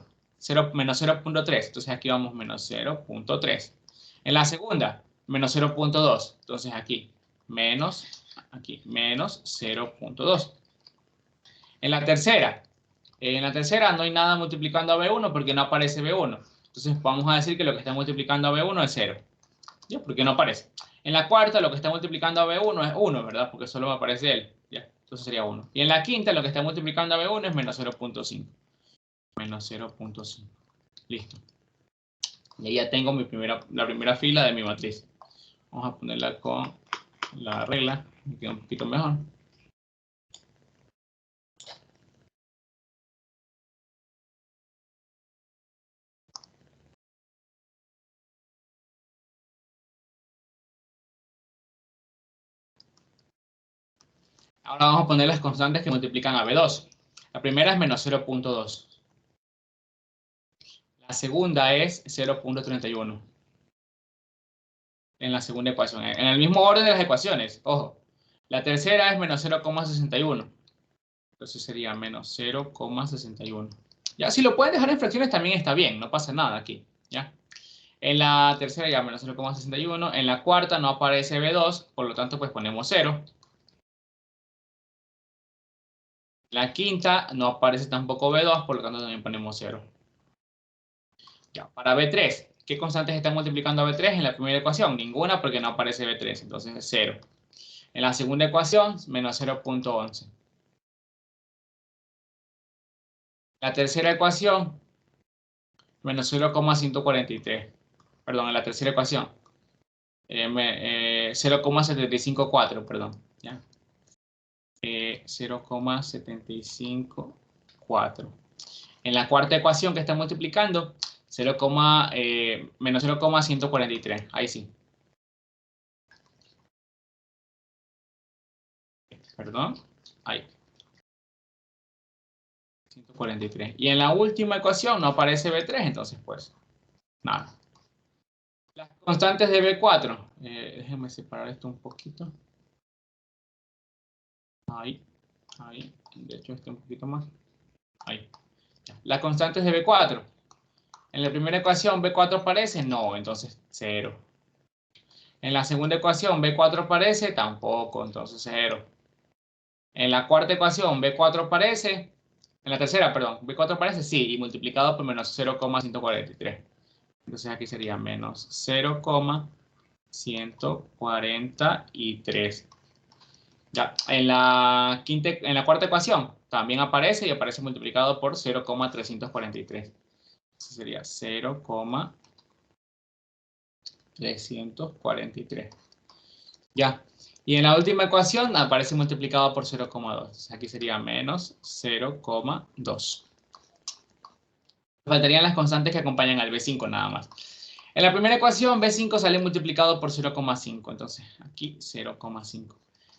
Menos 0.3. Entonces, aquí vamos menos 0.3. En la segunda, menos 0.2. Entonces, aquí, menos 0.2. En la tercera no hay nada multiplicando a B1 porque no aparece B1. Entonces vamos a decir que lo que está multiplicando a B1 es 0. ¿Ya? Porque no aparece. En la cuarta lo que está multiplicando a B1 es 1, ¿verdad? Porque solo me aparece él. ¿Ya? Entonces sería 1. Y en la quinta lo que está multiplicando a B1 es menos 0.5. Menos 0.5. Listo. Y ahí ya tengo la primera fila de mi matriz. Vamos a ponerla con la regla. Me queda un poquito mejor. Ahora vamos a poner las constantes que multiplican a B2. La primera es menos 0.2. La segunda es 0.31. En la segunda ecuación. En el mismo orden de las ecuaciones. Ojo. La tercera es menos 0.61. Entonces sería menos 0.61. Ya, si lo pueden dejar en fracciones también está bien. No pasa nada aquí. ¿Ya? En la tercera ya menos 0.61. En la cuarta no aparece B2. Por lo tanto, pues ponemos 0. La quinta no aparece tampoco B2, por lo tanto también ponemos 0. Ya, para B3, ¿qué constantes están multiplicando a B3 en la primera ecuación? Ninguna porque no aparece B3, entonces es 0. En la segunda ecuación, menos 0.11. La tercera ecuación, menos 0.143. Perdón, en la tercera ecuación, 0.754, perdón. ¿Ya? 0.754. En la cuarta ecuación que está multiplicando, menos 0.143. Ahí sí. Perdón. Ahí. 143. Y en la última ecuación no aparece B3, entonces pues nada. Las constantes de B4. Déjenme separar esto un poquito. Ahí. Ahí. De hecho, un poquito más. Ahí. Las constantes de B4. En la primera ecuación, ¿B4 aparece? No, entonces 0. En la segunda ecuación, ¿B4 aparece? Tampoco, entonces 0. En la cuarta ecuación, ¿B4 aparece? En la tercera, perdón, ¿B4 aparece? Sí, y multiplicado por menos 0,143. Entonces aquí sería menos 0,143. Ya, en la cuarta ecuación también aparece y aparece multiplicado por 0,343. Entonces sería 0,343. Ya. Y en la última ecuación aparece multiplicado por 0,2. Entonces aquí sería menos 0,2. Faltarían las constantes que acompañan al B5 nada más. En la primera ecuación, B5 sale multiplicado por 0,5. Entonces aquí 0,5.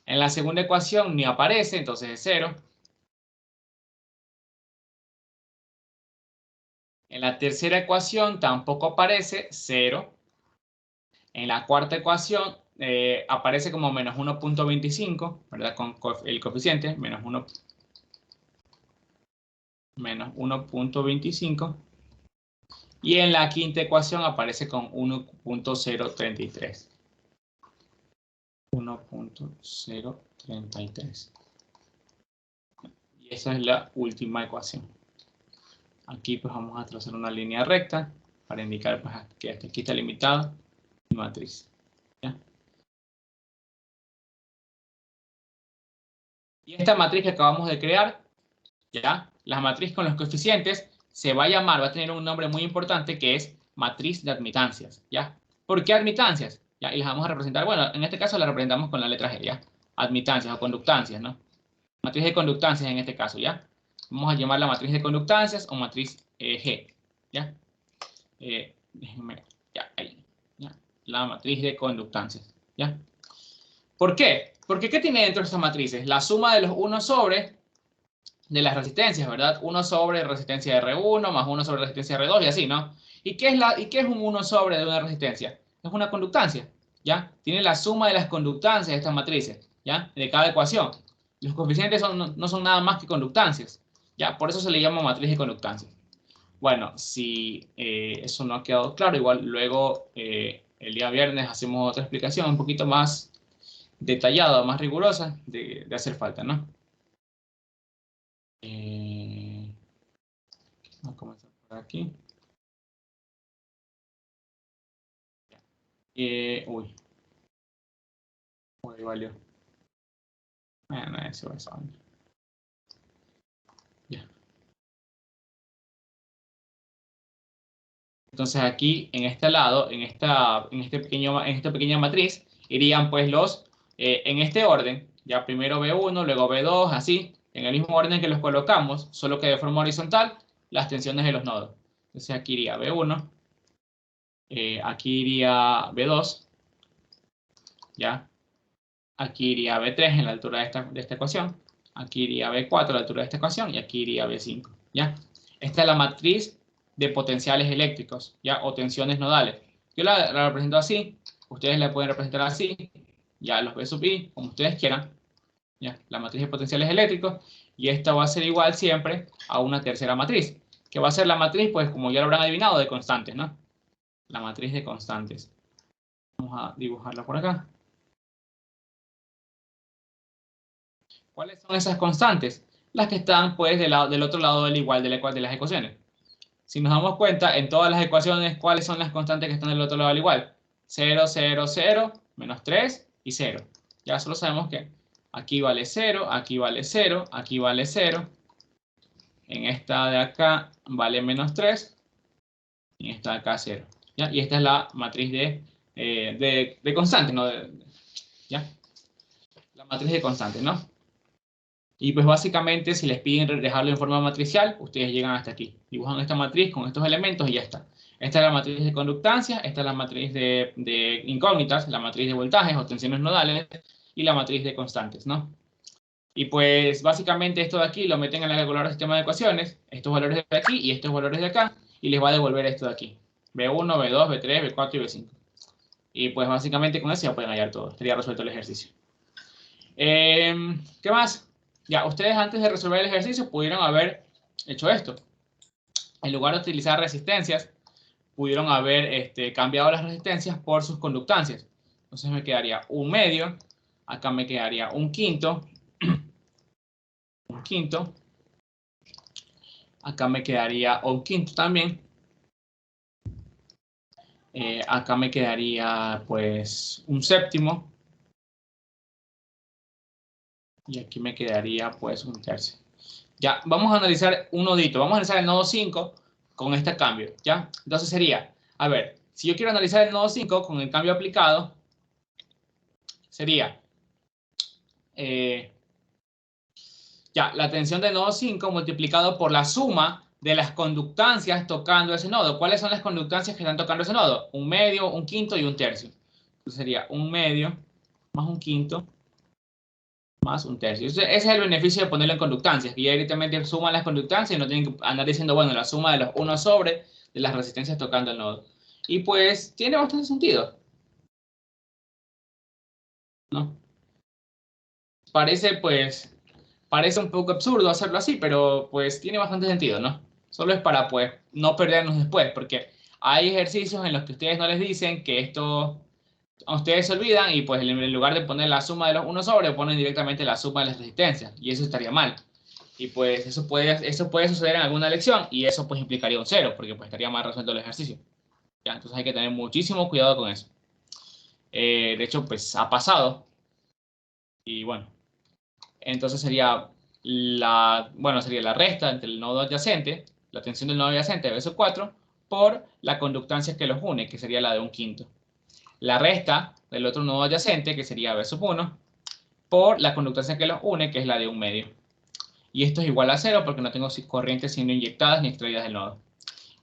En la segunda ecuación ni aparece, entonces es 0. En la tercera ecuación tampoco aparece, 0. En la cuarta ecuación aparece como menos 1.25, ¿verdad? Con el coeficiente, menos 1.25. Y en la quinta ecuación aparece con 1.033. 1.033. Y esa es la última ecuación. Aquí pues vamos a trazar una línea recta para indicar pues, que hasta aquí está limitada mi matriz. ¿Ya? Y esta matriz que acabamos de crear, ¿ya? La matriz con los coeficientes se va a tener un nombre muy importante que es matriz de admitancias. ¿Ya? ¿Por qué admitancias? ¿ya? Y las vamos a representar, bueno, en este caso las representamos con la letra G, ¿ya? Admitancias o conductancias, ¿no? Matriz de conductancias en este caso, ¿ya? Vamos a llamarla matriz de conductancias o matriz G, ¿ya? Déjenme, ya, ahí, ¿ya? La matriz de conductancias, ¿ya? ¿Por qué? Porque ¿qué tiene dentro de estas matrices? La suma de los 1 sobre de las resistencias, ¿verdad? 1 sobre resistencia R1 más 1 sobre resistencia R2 y así, ¿no? ¿Y qué es un 1 sobre de una resistencia? Es una conductancia, ¿ya? Tiene la suma de las conductancias de estas matrices, ¿ya? De cada ecuación. Los coeficientes no son nada más que conductancias, ¿ya? Por eso se le llama matriz de conductancias. Bueno, si eso no ha quedado claro, igual luego el día viernes hacemos otra explicación un poquito más detallada, más rigurosa de hacer falta, ¿no? Vamos a comenzar por aquí. Uy, valió. Bueno, eso. Ya. Entonces aquí, en este lado, en esta pequeña matriz, irían pues en este orden, ya primero B1, luego B2, así, en el mismo orden que los colocamos, solo que de forma horizontal, las tensiones de los nodos. Entonces aquí iría B1, aquí iría B2, ¿ya? Aquí iría B3 en la altura de esta ecuación, aquí iría B4 a la altura de esta ecuación y aquí iría B5, ¿ya? Esta es la matriz de potenciales eléctricos, ¿ya? O tensiones nodales. Yo la represento así, ustedes la pueden representar así, ya los B sub I, como ustedes quieran, ¿ya? La matriz de potenciales eléctricos, y esta va a ser igual siempre a una tercera matriz, que va a ser la matriz, pues como ya lo habrán adivinado, de constantes, ¿no? La matriz de constantes. Vamos a dibujarla por acá. ¿Cuáles son esas constantes? Las que están pues del otro lado del igual de las ecuaciones. Si nos damos cuenta, en todas las ecuaciones, ¿cuáles son las constantes que están del otro lado del igual? 0, 0, 0, menos 3 y 0. Ya solo sabemos que aquí vale 0, aquí vale 0, aquí vale 0. En esta de acá vale menos 3 y en esta de acá 0. ¿Ya? Y esta es la matriz de constantes, ¿no? ¿Ya? La matriz de constantes, ¿no? Y pues básicamente si les piden dejarlo en forma matricial, ustedes llegan hasta aquí. Dibujan esta matriz con estos elementos y ya está. Esta es la matriz de conductancia, esta es la matriz de incógnitas, la matriz de voltajes o tensiones nodales y la matriz de constantes, ¿no? Y pues básicamente esto de aquí lo meten en la calculadora del sistema de ecuaciones, estos valores de aquí y estos valores de acá, y les va a devolver esto de aquí. B1, B2, B3, B4 y B5. Y pues básicamente con eso ya pueden hallar todo. Estaría resuelto el ejercicio. ¿Qué más? Ya, ustedes antes de resolver el ejercicio pudieron haber hecho esto. En lugar de utilizar resistencias, pudieron haber cambiado las resistencias por sus conductancias. Entonces me quedaría un medio, acá me quedaría un quinto, acá me quedaría un quinto también, acá me quedaría pues un séptimo, y aquí me quedaría pues un tercio. Ya, vamos a analizar un nodito. Vamos a analizar el nodo 5 con este cambio, ¿ya? Entonces sería, a ver, si yo quiero analizar el nodo 5 con el cambio aplicado, sería, ya, la tensión del nodo 5 multiplicado por la suma de las conductancias tocando ese nodo. ¿Cuáles son las conductancias que están tocando ese nodo? Un medio, un quinto y un tercio. Entonces sería un medio más un quinto más un tercio. Ese es el beneficio de ponerlo en conductancias, que ya directamente suman las conductancias y no tienen que andar diciendo, bueno, la suma de los 1 sobre de las resistencias tocando el nodo. Y pues tiene bastante sentido, ¿no? Parece un poco absurdo hacerlo así, pero pues tiene bastante sentido, ¿no? Solo es para pues no perdernos después, porque hay ejercicios en los que ustedes no les dicen que esto a ustedes se olvidan y pues en lugar de poner la suma de los 1 sobre, ponen directamente la suma de las resistencias y eso estaría mal. Y pues eso puede suceder en alguna lección y eso pues implicaría un 0 porque pues estaría mal resuelto el ejercicio. ¿Ya? Entonces hay que tener muchísimo cuidado con eso. De hecho pues ha pasado y bueno, entonces sería sería la resta entre el nodo adyacente, la tensión del nodo adyacente de B sub 4 por la conductancia que los une, que sería la de un quinto. la resta del otro nodo adyacente, que sería B sub 1, por la conductancia que los une, que es la de 1 medio. Y esto es igual a 0 porque no tengo corrientes siendo inyectadas ni extraídas del nodo.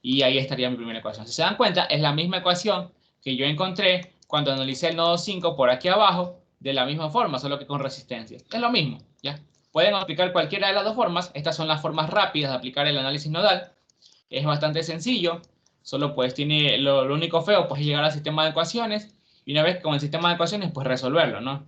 Y ahí estaría mi primera ecuación. Si se dan cuenta, es la misma ecuación que yo encontré cuando analicé el nodo 5 por aquí abajo, de la misma forma, solo que con resistencia. Es lo mismo, ¿ya? Pueden aplicar cualquiera de las dos formas. Estas son las formas rápidas de aplicar el análisis nodal. Es bastante sencillo. Solo pues tiene lo único feo, pues es llegar al sistema de ecuaciones. Y una vez con el sistema de ecuaciones, pues resolverlo, ¿no?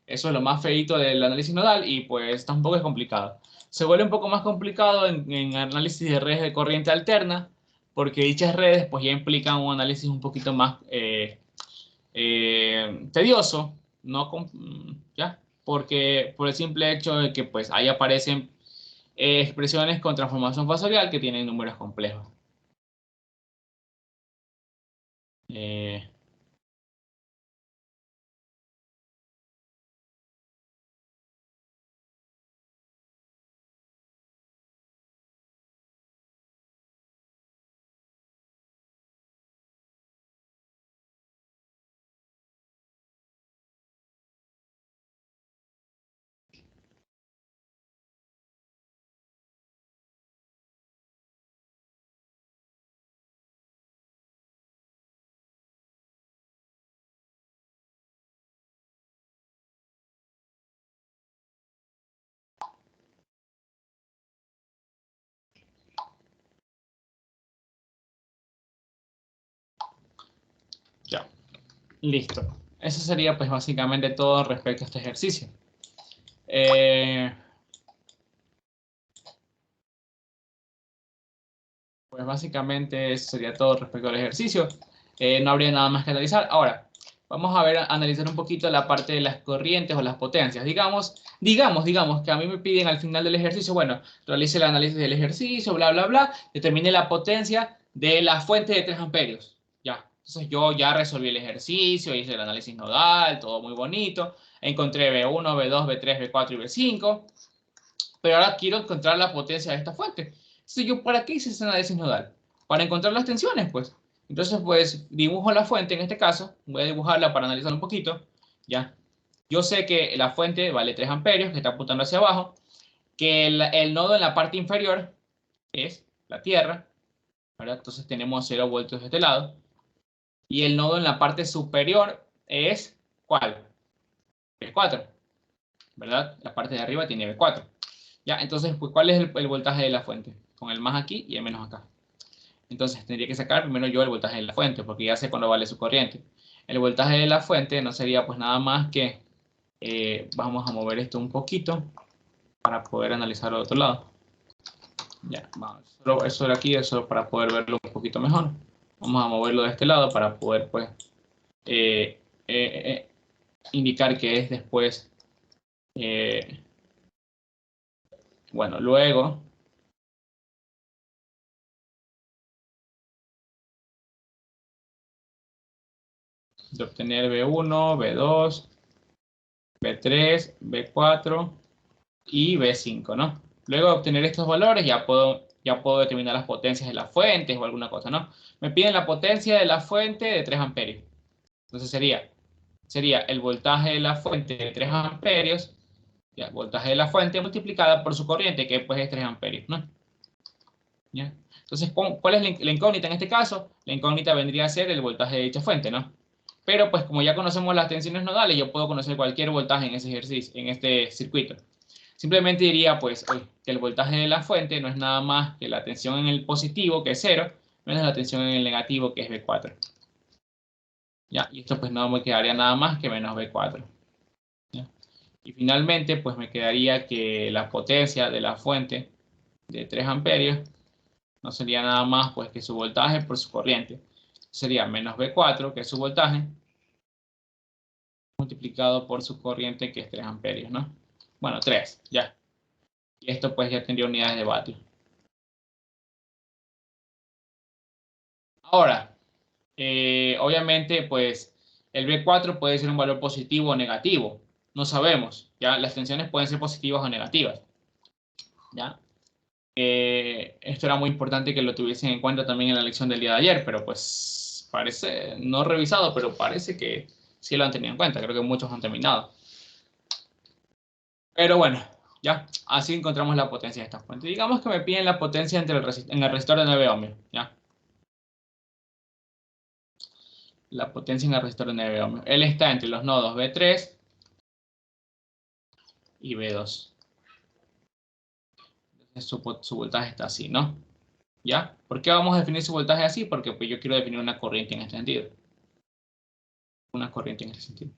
Eso es lo más feito del análisis nodal y pues tampoco es complicado. Se vuelve un poco más complicado en análisis de redes de corriente alterna, porque dichas redes pues ya implican un análisis un poquito más tedioso, ¿no? ¿Ya? Porque por el simple hecho de que pues ahí aparecen expresiones con transformación fasorial que tienen números complejos. Ya, listo. Eso sería pues básicamente todo respecto a este ejercicio. Pues básicamente eso sería todo respecto al ejercicio. No habría nada más que analizar. Ahora, vamos a ver, analizar un poquito la parte de las corrientes o las potencias. Digamos que a mí me piden al final del ejercicio, bueno, realice el análisis del ejercicio, bla, bla, bla, determine la potencia de la fuente de 3 amperios. Ya, entonces yo ya resolví el ejercicio, hice el análisis nodal, todo muy bonito. Encontré B1, B2, B3, B4 y B5. Pero ahora quiero encontrar la potencia de esta fuente. Entonces, ¿yo para qué hice ese análisis nodal? Para encontrar las tensiones, pues. Entonces, pues, dibujo la fuente en este caso. Voy a dibujarla para analizar un poquito. Ya. Yo sé que la fuente vale 3 amperios, que está apuntando hacia abajo. Que el nodo en la parte inferior es la Tierra, ¿verdad? Entonces tenemos 0 voltios de este lado. Y el nodo en la parte superior es, ¿cuál? B4, ¿verdad? La parte de arriba tiene B4. Ya, entonces, pues, ¿cuál es el voltaje de la fuente? Con el más aquí y el menos acá. Entonces, tendría que sacar primero yo el voltaje de la fuente, porque ya sé cuándo vale su corriente. El voltaje de la fuente no sería pues nada más que, vamos a mover esto un poquito para poder analizarlo de otro lado. Ya, vamos. Eso de aquí es solo para poder verlo un poquito mejor. Vamos a moverlo de este lado para poder pues indicar que es después. Bueno, luego de obtener B1, B2, B3, B4 y B5, ¿no? Luego de obtener estos valores ya puedo determinar las potencias de las fuentes o alguna cosa, ¿no? Me piden la potencia de la fuente de 3 amperios. Entonces sería el voltaje de la fuente de 3 amperios, ya, voltaje de la fuente multiplicada por su corriente, que pues es 3 amperios, ¿no? ¿Ya? Entonces, ¿cuál es la incógnita en este caso? La incógnita vendría a ser el voltaje de dicha fuente, ¿no? Pero pues como ya conocemos las tensiones nodales, yo puedo conocer cualquier voltaje en ese ejercicio, en este circuito. Simplemente diría pues que el voltaje de la fuente no es nada más que la tensión en el positivo, que es 0, menos la tensión en el negativo, que es B4. ¿Ya? Y esto pues no me quedaría nada más que menos B4. ¿Ya? Y finalmente pues me quedaría que la potencia de la fuente de 3 amperios no sería nada más pues que su voltaje por su corriente. Sería menos B4, que es su voltaje, multiplicado por su corriente, que es 3 amperios, ¿no? Bueno, 3, ya. Y esto pues ya tendría unidades de vatio. Ahora, obviamente pues el B4 puede ser un valor positivo o negativo. No sabemos, ¿ya? Las tensiones pueden ser positivas o negativas, ¿ya? Esto era muy importante que lo tuviesen en cuenta también en la lección del día de ayer, pero pues Parece, no revisado, pero parece que sí lo han tenido en cuenta. Creo que muchos han terminado. Pero bueno, ya, así encontramos la potencia de esta fuente. Digamos que me piden la potencia en el resistor de 9 ohmios, ¿ya? La potencia en el resistor de 9 ohmios. Él está entre los nodos B3 y B2. Entonces su voltaje está así, ¿no? ¿Ya? ¿Por qué vamos a definir su voltaje así? Porque pues, yo quiero definir una corriente en este sentido. Una corriente en este sentido.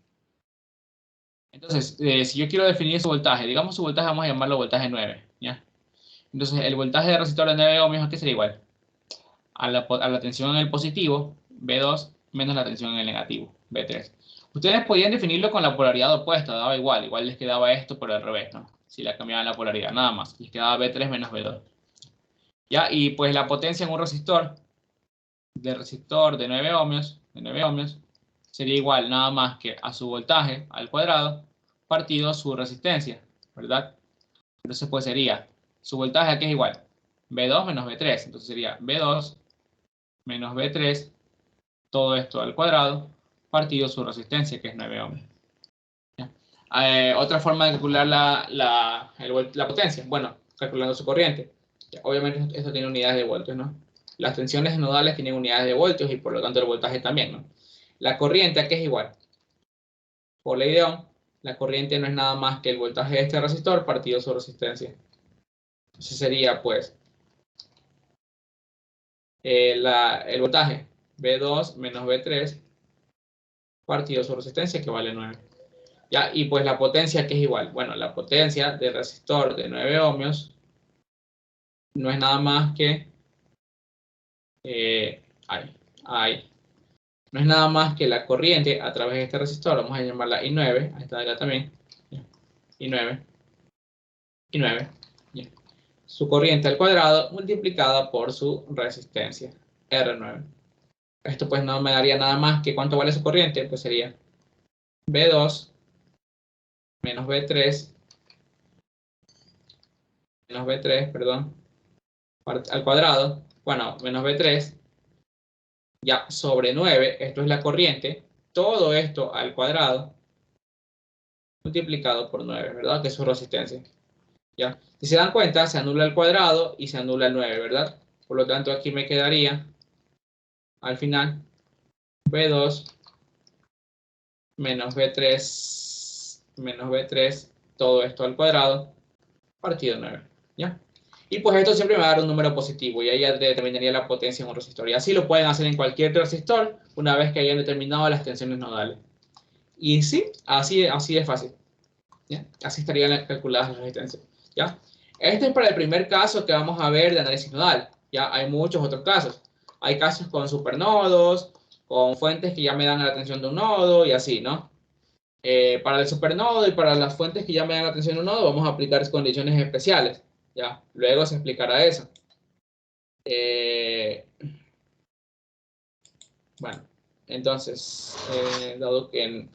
Entonces, si yo quiero definir su voltaje, digamos su voltaje, vamos a llamarlo voltaje 9, ¿ya? Entonces, el voltaje de resistor de 9 ohmios, ¿a qué sería igual? A la tensión en el positivo, B2, menos la tensión en el negativo, B3. Ustedes podían definirlo con la polaridad opuesta, daba igual les quedaba esto por al revés, ¿no? Si la cambiaban la polaridad, nada más, les quedaba B3 menos B2. ¿Ya? Y pues la potencia en un resistor, de 9 ohmios, sería igual nada más que a su voltaje al cuadrado partido su resistencia, ¿verdad? Entonces pues sería, su voltaje aquí es igual, B2 menos B3, entonces sería B2 menos B3, todo esto al cuadrado, partido su resistencia, que es 9 ohmios. Otra forma de calcular la potencia, bueno, calculando su corriente. Obviamente esto tiene unidades de voltios, ¿no? Las tensiones nodales tienen unidades de voltios y por lo tanto el voltaje también, ¿no? La corriente aquí es igual. Por ley de Ohm, la corriente no es nada más que el voltaje de este resistor partido su resistencia. Entonces sería, pues, el voltaje B2 menos B3 partido su resistencia, que vale 9. Ya, y pues la potencia que es igual. Bueno, la potencia del resistor de 9 ohmios no es nada más que no es nada más que la corriente a través de este resistor, vamos a llamarla I9, ahí está acá también, I9, ya. Su corriente al cuadrado multiplicada por su resistencia, R9. Esto pues no me daría nada más que cuánto vale su corriente, pues sería B2 menos B3, perdón, al cuadrado, bueno, menos B3, ya sobre 9, esto es la corriente, todo esto al cuadrado, multiplicado por 9, ¿verdad? Que es su resistencia. ¿Ya? Si se dan cuenta, se anula el cuadrado y se anula el 9, ¿verdad? Por lo tanto, aquí me quedaría, al final, B2 menos B3, todo esto al cuadrado, partido 9, ¿ya? Y pues esto siempre me va a dar un número positivo y ahí ya determinaría la potencia en un resistor. Y así lo pueden hacer en cualquier resistor una vez que hayan determinado las tensiones nodales. Y sí, así es fácil. ¿Ya? Así estarían calculadas las resistencias. ¿Ya? Este es para el primer caso que vamos a ver de análisis nodal. ¿Ya? Hay muchos otros casos. Hay casos con supernodos, con fuentes que ya me dan la tensión de un nodo y así, ¿no? Para el supernodo y para las fuentes que ya me dan la tensión de un nodo vamos a aplicar condiciones especiales. ¿Ya? Luego se explicará eso. Bueno, entonces, dado que,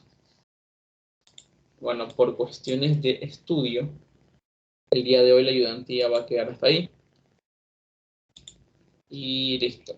bueno, por cuestiones de estudio, el día de hoy la ayudantía va a quedar hasta ahí. Y listo.